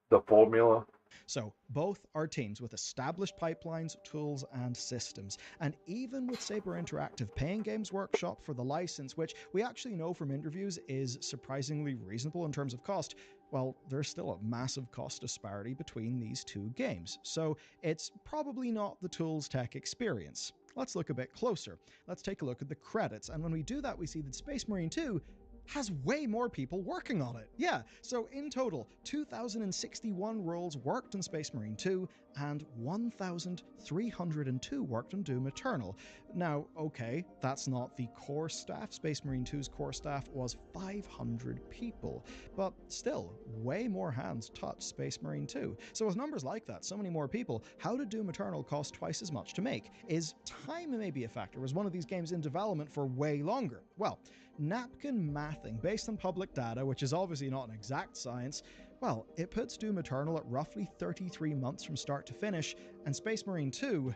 the formula. So both are teams with established pipelines, tools, and systems. And even with Saber Interactive paying Games Workshop for the license, which we actually know from interviews is surprisingly reasonable in terms of cost, well, there's still a massive cost disparity between these two games. So it's probably not the tools tech experience. Let's look a bit closer. Let's take a look at the credits. And when we do that, we see that Space Marine 2 has way more people working on it. Yeah, so in total, 2,061 roles worked on Space Marine 2 and 1,302 worked on Doom Eternal. Now, okay, that's not the core staff. Space Marine 2's core staff was 500 people, but still, way more hands touched Space Marine 2. So with numbers like that, so many more people, how did Doom Eternal cost twice as much to make? Is time maybe a factor? Was one of these games in development for way longer? Well, napkin mathing based on public data, which is obviously not an exact science, well, it puts Doom Eternal at roughly 33 months from start to finish, and Space Marine 2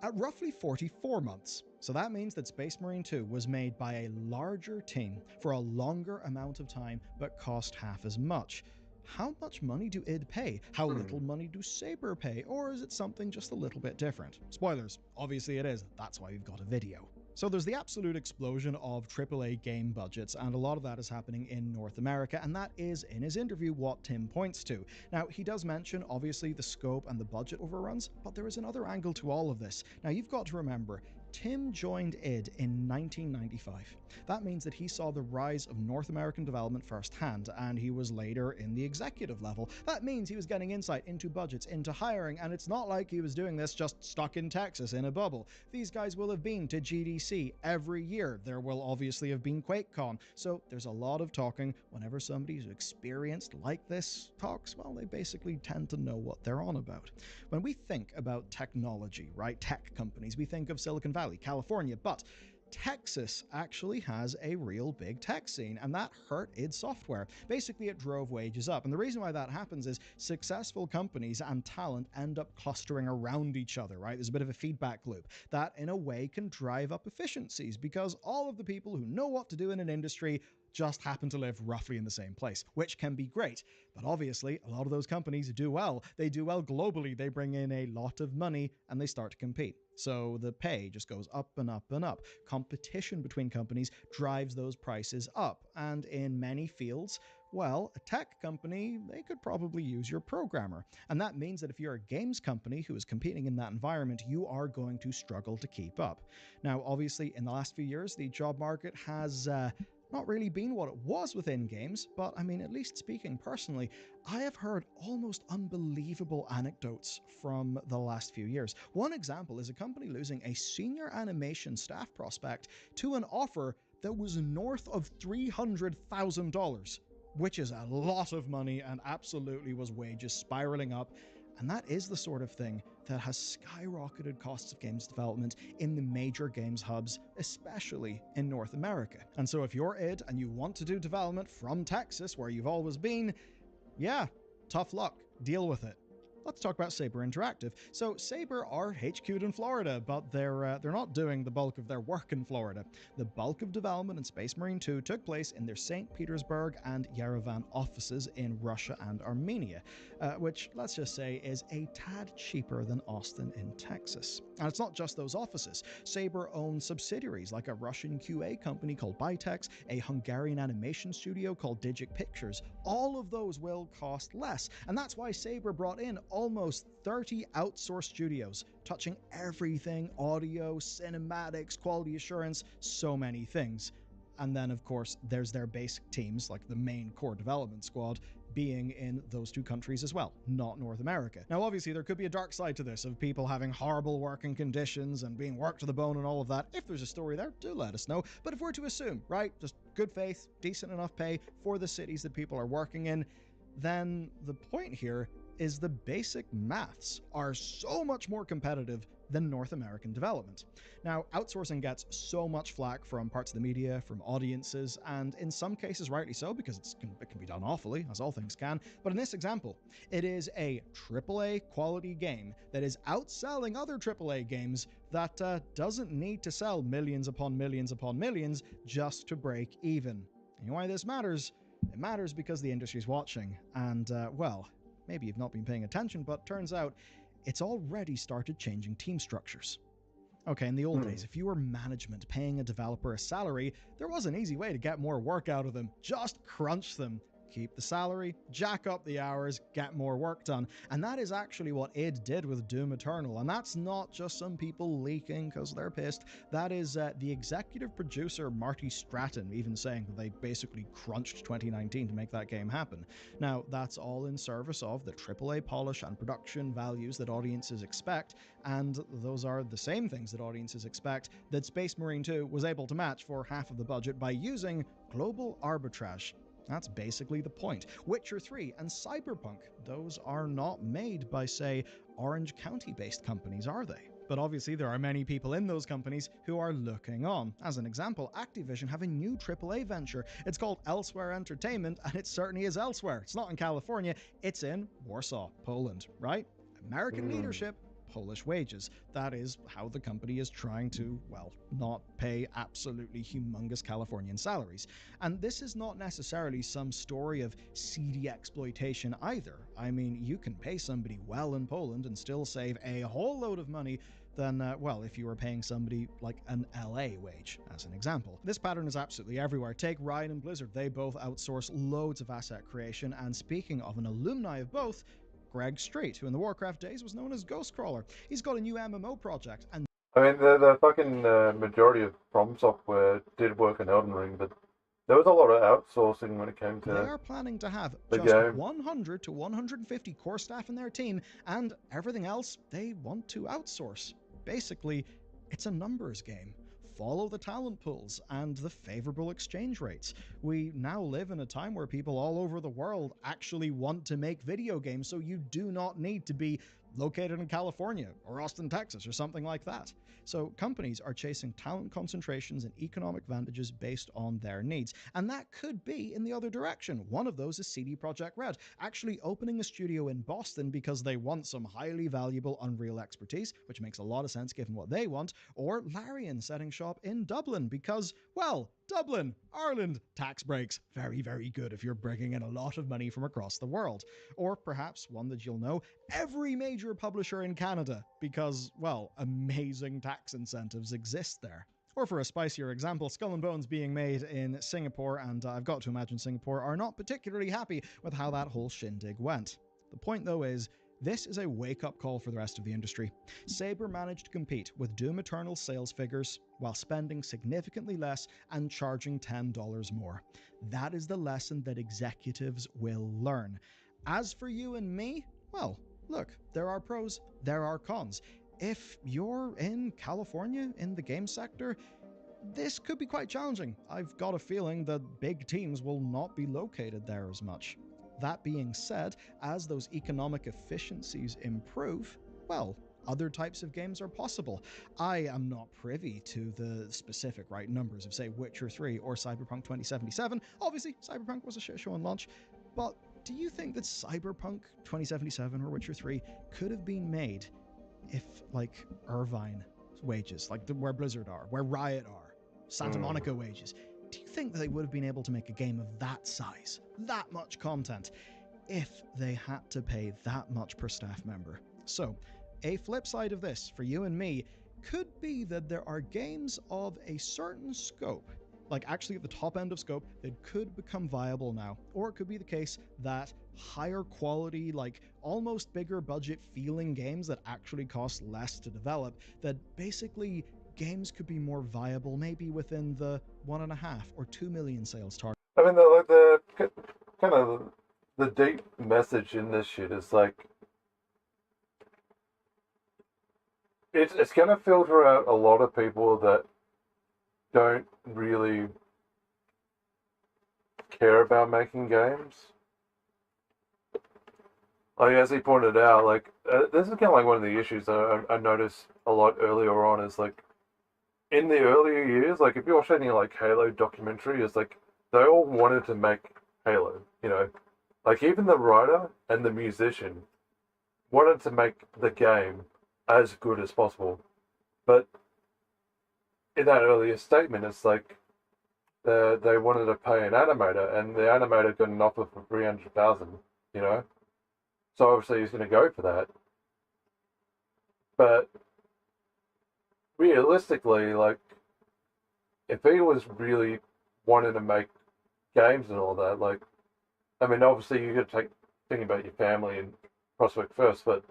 at roughly 44 months. So that means that Space Marine 2 was made by a larger team for a longer amount of time, but cost half as much. How much money do id pay? How little money do Saber pay? Or is it something just a little bit different? Spoilers, obviously it is. That's why we've got a video. So there's the absolute explosion of AAA game budgets, and a lot of that is happening in North America, and that is, in his interview, what Tim points to. Now, he does mention, obviously, the scope and the budget overruns, but there is another angle to all of this. Now, you've got to remember, Tim joined id in 1995. That means that he saw the rise of North American development firsthand, and he was later in the executive level. That means he was getting insight into budgets, into hiring, and it's not like he was doing this just stuck in Texas in a bubble. These guys will have been to GDC every year. There will obviously have been QuakeCon, so there's a lot of talking. Whenever somebody who's experienced like this talks, well, they basically tend to know what they're on about. When we think about technology, right, tech companies, we think of Silicon Valley, California, but Texas actually has a real big tech scene, and that hurt id Software. Basically, it drove wages up, and the reason why that happens is successful companies and talent end up clustering around each other, right? There's a bit of a feedback loop that, in a way, can drive up efficiencies, because all of the people who know what to do in an industry just happen to live roughly in the same place, which can be great. But obviously, a lot of those companies do well. They do well globally. They bring in a lot of money, and they start to compete. So the pay just goes up and up and up. Competition between companies drives those prices up. And in many fields, well, a tech company, they could probably use your programmer. And that means that if you're a games company who is competing in that environment, you are going to struggle to keep up. Now, obviously, in the last few years, the job market has not really been what it was within games, but I mean, at least speaking personally, I have heard almost unbelievable anecdotes from the last few years. One example is a company losing a senior animation staff prospect to an offer that was north of $300,000, which is a lot of money and absolutely was wages spiraling up. And that is the sort of thing that has skyrocketed costs of games development in the major games hubs, especially in North America. And so if you're id and you want to do development from Texas, where you've always been, yeah, tough luck. Deal with it. Let's talk about Saber Interactive. So Saber are HQ'd in Florida, but they're not doing the bulk of their work in Florida. The bulk of development in Space Marine 2 took place in their St. Petersburg and Yerevan offices in Russia and Armenia, which, let's just say, is a tad cheaper than Austin in Texas. And it's not just those offices. Saber owns subsidiaries like a Russian QA company called Bytex, a Hungarian animation studio called Digic Pictures. All of those will cost less, and that's why Saber brought in almost 30 outsourced studios, touching everything: audio, cinematics, quality assurance, so many things. And then, of course, there's their basic teams, like the main core development squad, being in those two countries as well, not North America. Now, obviously, there could be a dark side to this, of people having horrible working conditions and being worked to the bone and all of that. If there's a story there, do let us know. But if we're to assume, right, just good faith, decent enough pay for the cities that people are working in, then the point here is the basic maths are so much more competitive than North American development. Now, outsourcing gets so much flack from parts of the media, from audiences, and in some cases rightly so, because it can be done awfully, as all things can. But in this example, it is a AAA quality game that is outselling other AAA games that doesn't need to sell millions upon millions upon millions just to break even. And why this matters? It matters because the industry's watching, and well, maybe you've not been paying attention, but turns out it's already started changing team structures. Okay, in the old days, if you were management paying a developer a salary, there was an easy way to get more work out of them. Just crunch them. Keep the salary, jack up the hours, get more work done. And that is actually what id did with Doom Eternal. And that's not just some people leaking because they're pissed. That is the executive producer Marty Stratton even saying that they basically crunched 2019 to make that game happen. Now, that's all in service of the AAA polish and production values that audiences expect, and those are the same things that audiences expect that Space Marine 2 was able to match for half of the budget by using global arbitrage. That's basically the point. Witcher 3 and Cyberpunk, those are not made by, say, Orange County-based companies, are they? But obviously there are many people in those companies who are looking on. As an example, Activision have a new AAA venture. It's called Elsewhere Entertainment, and it certainly is elsewhere. It's not in California, it's in Warsaw, Poland, right? American leadership, Polish wages. That is how the company is trying to, well, not pay absolutely humongous Californian salaries. And this is not necessarily some story of seedy exploitation either. I mean, you can pay somebody well in Poland and still save a whole load of money than, well, if you were paying somebody like an LA wage, as an example. This pattern is absolutely everywhere. Take Riot and Blizzard. They both outsource loads of asset creation, and speaking of an alumni of both, Greg Street, who in the Warcraft days was known as Ghostcrawler. He's got a new MMO project, and I mean, the fucking majority of From Software did work in Elden Ring, but there was a lot of outsourcing when it came to. They are planning to have just game. 100 to 150 core staff in their team, and everything else they want to outsource. Basically, it's a numbers game. Follow the talent pools and the favorable exchange rates. We now live in a time where people all over the world actually want to make video games, so you do not need to be located in California or Austin, Texas, or something like that. So companies are chasing talent concentrations and economic advantages based on their needs. And that could be in the other direction. One of those is CD Projekt Red, actually opening a studio in Boston because they want some highly valuable Unreal expertise, which makes a lot of sense given what they want, or Larian setting shop in Dublin because, well, Dublin, Ireland, tax breaks. Very, very good if you're bringing in a lot of money from across the world. Or perhaps one that you'll know, every major publisher in Canada, because, well, amazing tax incentives exist there. Or for a spicier example, Skull and Bones being made in Singapore, and I've got to imagine Singapore are not particularly happy with how that whole shindig went. The point though is, this is a wake-up call for the rest of the industry. Saber managed to compete with Doom Eternal sales figures while spending significantly less and charging $10 more. That is the lesson that executives will learn. As for you and me, well, look, there are pros, there are cons. If you're in California, in the game sector, this could be quite challenging. I've got a feeling that big teams will not be located there as much. That being said, as those economic efficiencies improve, well, other types of games are possible. I am not privy to the specific numbers of, say, Witcher 3 or Cyberpunk 2077. Obviously, Cyberpunk was a shit show on launch, but do you think that Cyberpunk 2077 or Witcher 3 could have been made if, like, Irvine wages, like where Blizzard are, where Riot are, Santa Monica wages, do you think that they would have been able to make a game of that size, that much content, if they had to pay that much per staff member? So, a flip side of this, for you and me, could be that there are games of a certain scope, like actually at the top end of scope, that could become viable now. Or it could be the case that higher quality, like almost bigger budget feeling games that actually cost less to develop, that basically games could be more viable maybe within the 1.5 or 2 million sales target. I mean, the kind of the deep message in this shit is like, it's going to filter out a lot of people that don't really care about making games. like as he pointed out, like this is kind of like one of the issues that I noticed a lot earlier on is like in the earlier years, like if you watch any like Halo documentary, it's like they all wanted to make Halo, you know, like even the writer and the musician wanted to make the game as good as possible, but in that earlier statement, it's like they wanted to pay an animator, and the animator got an offer for 300,000, you know, so obviously he's going to go for that, but realistically, like, if he was really wanting to make games and all that, like, I mean, obviously you got to think about your family and prospect first, but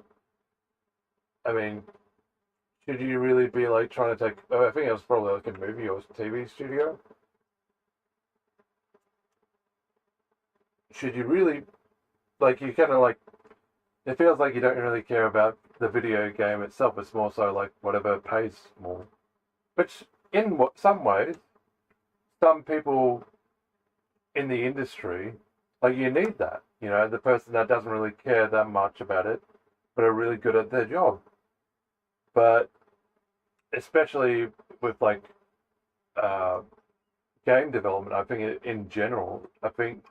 I mean, should you really be like trying to take? I think it was probably like a movie or TV studio. Should you really like? You kind of like. It feels like you don't really care about the video game itself. It's more so like whatever pays more. Which, in some ways, some people in the industry, like you need that. You know, the person that doesn't really care that much about it, but are really good at their job. But especially with like game development, I think in general, I think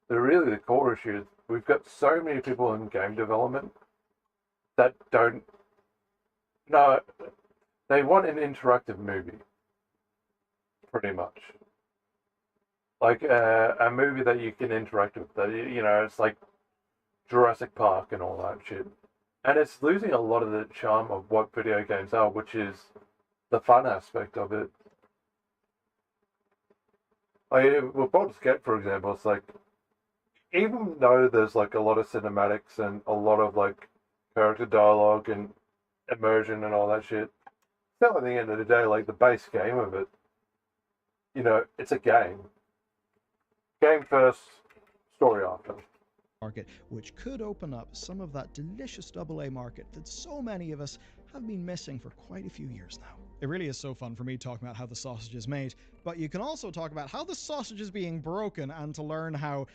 the core issue is we've got so many people in game development that don't know. They want an interactive movie, pretty much. Like a movie that you can interact with. That you know, it's like Jurassic Park and all that shit. And it's losing a lot of the charm of what video games are, which is the fun aspect of it. Like with Baldur's Gate, for example, it's like even though there's like a lot of cinematics and a lot of like character dialogue and immersion and all that shit, still at the end of the day, like the base game of it, you know, it's a game. Game first, story after. Market, which could open up some of that delicious AA market that so many of us have been missing for quite a few years now. It really is so fun for me talking about how the sausage is made, but you can also talk about how the sausage is being broken and to learn how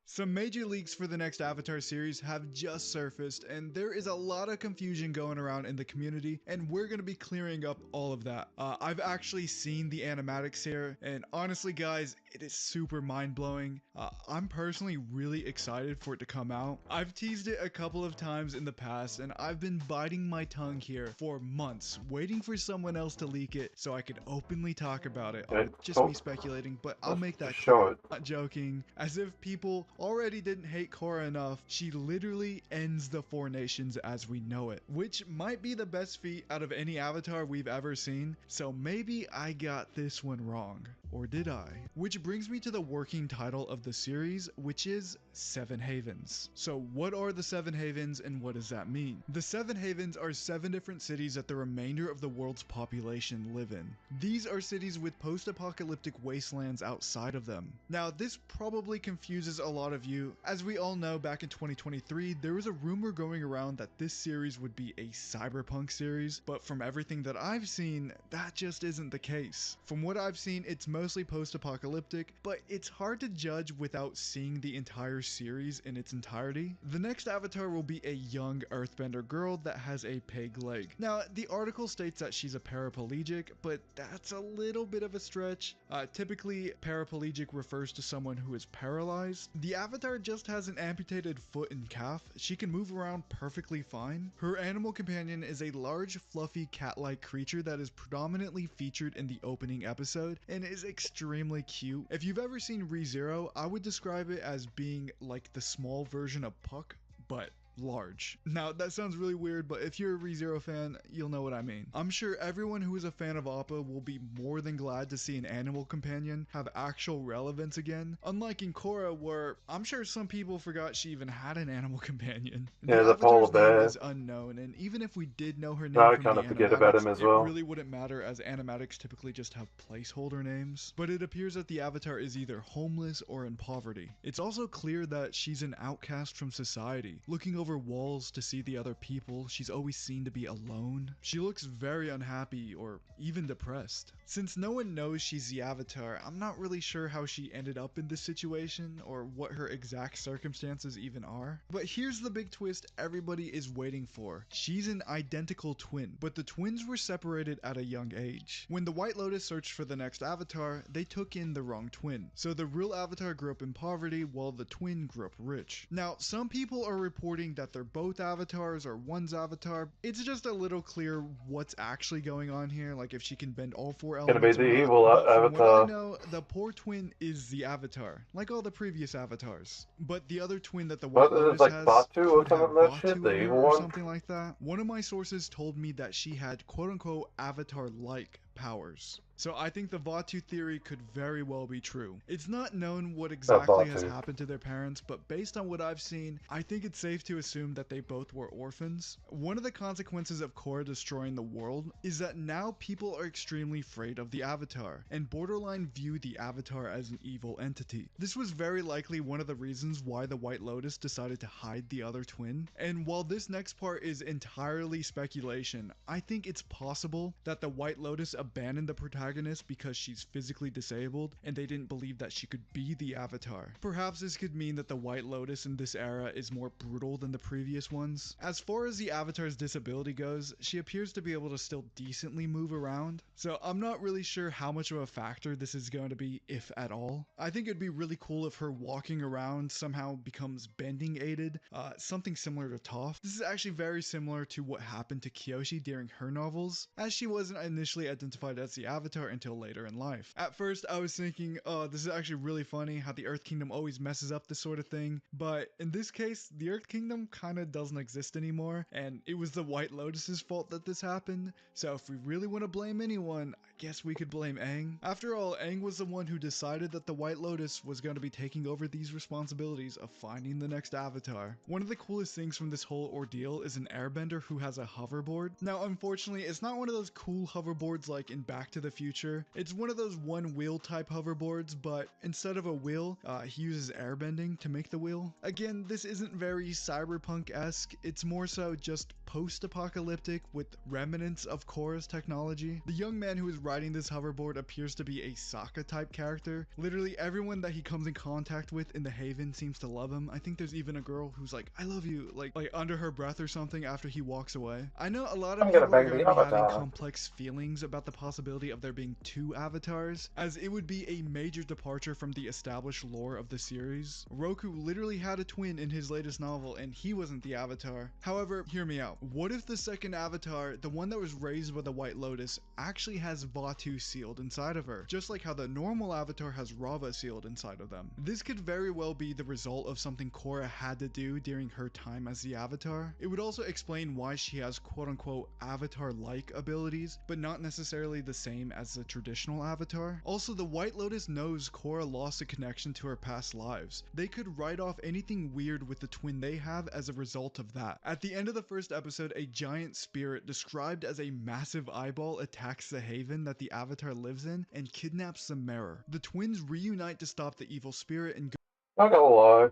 some major leaks for the next Avatar series have just surfaced, and there is a lot of confusion going around in the community, and we're going to be clearing up all of that. I've actually seen the animatics here, and honestly guys, it is super mind-blowing. I'm personally really excited for it to come out. I've teased it a couple of times in the past, and I've been biting my tongue here for months, waiting for someone else to leak it so I could openly talk about it. Just me speculating, but I'll make that clear. Not joking. As if people already didn't hate Korra enough, she literally ends the Four Nations as we know it, which might be the best feat out of any Avatar we've ever seen, so maybe I got this one wrong. Or did I? Which brings me to the working title of the series, which is Seven Havens. So what are the Seven Havens and what does that mean? The Seven Havens are 7 different cities that the remainder of the world's population live in. These are cities with post-apocalyptic wastelands outside of them. Now this probably confuses a lot of you. As we all know, back in 2023, there was a rumor going around that this series would be a cyberpunk series, but from everything that I've seen, that just isn't the case. From what I've seen, it's mostly post-apocalyptic, but it's hard to judge without seeing the entire series in its entirety. The next Avatar will be a young earthbender girl that has a peg leg. Now, the article states that she's a paraplegic, but that's a little bit of a stretch. Typically, paraplegic refers to someone who is paralyzed. The Avatar just has an amputated foot and calf. She can move around perfectly fine. Her animal companion is a large, fluffy, cat-like creature that is predominantly featured in the opening episode and is extremely cute. If you've ever seen ReZero, I would describe it as being like the small version of Puck, but large. Now that sounds really weird, but if you're a ReZero fan, you'll know what I mean. I'm sure everyone who is a fan of Appa will be more than glad to see an animal companion have actual relevance again, unlike in Korra where I'm sure some people forgot she even had an animal companion. Yeah, the polar Avatar's name bear is unknown, and even if we did know her name I from kind the of forget about him animatics, as well. it really wouldn't matter as animatics typically just have placeholder names. But it appears that the Avatar is either homeless or in poverty. It's also clear that she's an outcast from society. Looking over walls to see the other people. She's always seen to be alone. She looks very unhappy or even depressed. Since no one knows she's the Avatar, I'm not really sure how she ended up in this situation or what her exact circumstances even are. But here's the big twist everybody is waiting for. She's an identical twin, but the twins were separated at a young age. When the White Lotus searched for the next Avatar, they took in the wrong twin. So the real Avatar grew up in poverty while the twin grew up rich. Now, some people are reporting that they're both Avatars or one's Avatar. It's just a little clear what's actually going on here, like if she can bend all four elements Gonna be the or not. evil But from what I Avatar. know, the poor twin is the Avatar, like all the previous Avatars. But the other twin that the White What, Lotus like has Batu or could have something like that shit? Batu The in her evil or one? something like that. One of my sources told me that she had quote-unquote Avatar-like powers. So I think the Vatu theory could very well be true. It's not known what exactly has happened to their parents, but based on what I've seen, I think it's safe to assume that they both were orphans. One of the consequences of Korra destroying the world is that now people are extremely afraid of the Avatar, and borderline view the Avatar as an evil entity. This was very likely one of the reasons why the White Lotus decided to hide the other twin, and while this next part is entirely speculation, I think it's possible that the White Lotus abandoned the protagonist because she's physically disabled and they didn't believe that she could be the Avatar. Perhaps this could mean that the White Lotus in this era is more brutal than the previous ones. As far as the Avatar's disability goes, she appears to be able to still decently move around, so I'm not really sure how much of a factor this is going to be, if at all. I think it'd be really cool if her walking around somehow becomes bending aided, something similar to Toph. This is actually very similar to what happened to Kyoshi during her novels, as she wasn't initially identified as the Avatar until later in life. At first, I was thinking, oh, this is actually really funny how the Earth Kingdom always messes up this sort of thing, but in this case, the Earth Kingdom kind of doesn't exist anymore, and it was the White Lotus's fault that this happened, so if we really want to blame anyone, I guess we could blame Aang. After all, Aang was the one who decided that the White Lotus was going to be taking over these responsibilities of finding the next Avatar. One of the coolest things from this whole ordeal is an airbender who has a hoverboard. Now, unfortunately, it's not one of those cool hoverboards like in Back to the Future. It's one of those one-wheel type hoverboards, but instead of a wheel, he uses airbending to make the wheel. Again, this isn't very cyberpunk-esque. It's more so just post-apocalyptic with remnants of Korra's technology. The young man who is riding this hoverboard appears to be a Sokka type character. Literally everyone that he comes in contact with in the Haven seems to love him. I think there's even a girl who's like, I love you, like under her breath or something after he walks away. I know a lot of people are going to be having complex feelings about the possibility of there being two Avatars, as it would be a major departure from the established lore of the series. Roku literally had a twin in his latest novel and he wasn't the Avatar. However, hear me out. What if the second Avatar, the one that was raised by the White Lotus, actually has Vatu sealed inside of her, just like how the normal Avatar has Rava sealed inside of them? This could very well be the result of something Korra had to do during her time as the Avatar. It would also explain why she has quote-unquote Avatar-like abilities, but not necessarily the same as the traditional Avatar. Also, the White Lotus knows Korra lost a connection to her past lives. They could write off anything weird with the twin they have as a result of that. At the end of the first episode, a giant spirit described as a massive eyeball attacks the haven that the Avatar lives in and kidnaps the mirror. The twins reunite to stop the evil spirit and go— Not gonna lie,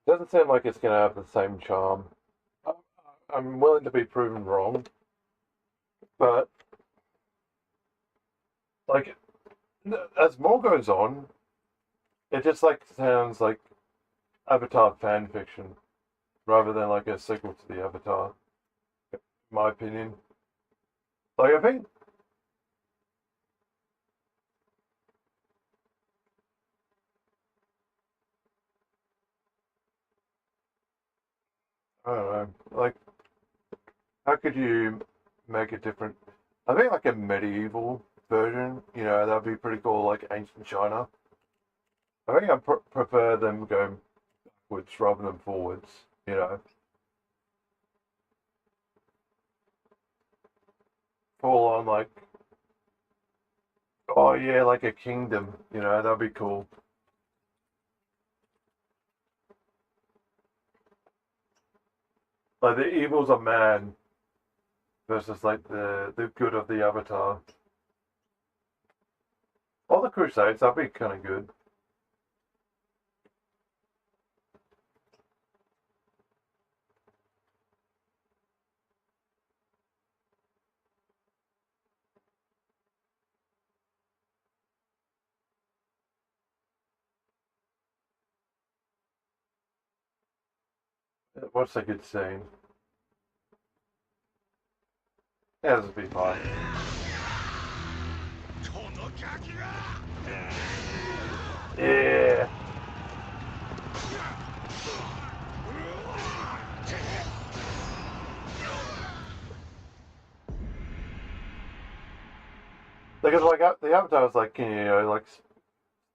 doesn't seem like it's gonna have the same charm. I'm willing to be proven wrong, but like as more goes on, it just like sounds like Avatar fan fiction rather than like a sequel to the Avatar. In my opinion, like I think. I don't know, like, how could you make it different? I think like a medieval version, you know, that'd be pretty cool, like ancient China. I think I prefer them going backwards rather than forwards, you know. Full on like, oh yeah, like a kingdom, you know, that'd be cool. Like the evils of man versus like the good of the Avatar. Or the Crusades, that'd be kind of good. what's a good scene? Yeah, this would be fine. Yeah. Because like the Avatar's like, you know, like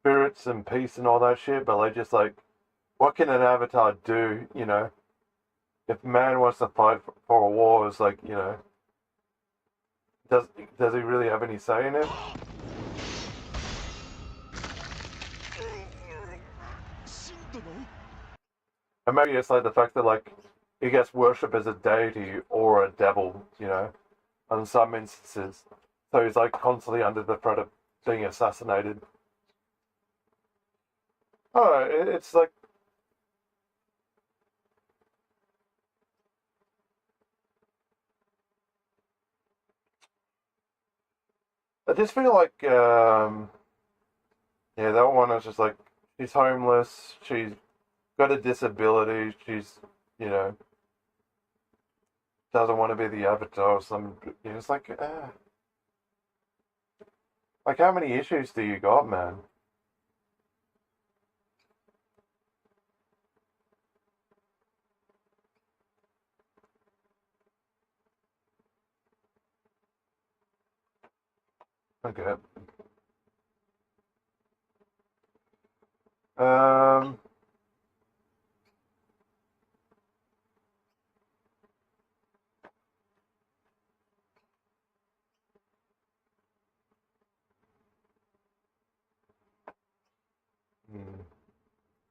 spirits and peace and all that shit, but like just like, what can an Avatar do? You know, if man wants to fight for a war, it's like, you know, does he really have any say in it? And maybe it's like the fact that like he gets worshipped as a deity or a devil, you know, in some instances. So he's like constantly under the threat of being assassinated. Oh, it's like I just feel like yeah, that one is just like she's homeless, she's got a disability, she's, you know, doesn't want to be the Avatar or some, you know, it's like how many issues do you got, man? Okay.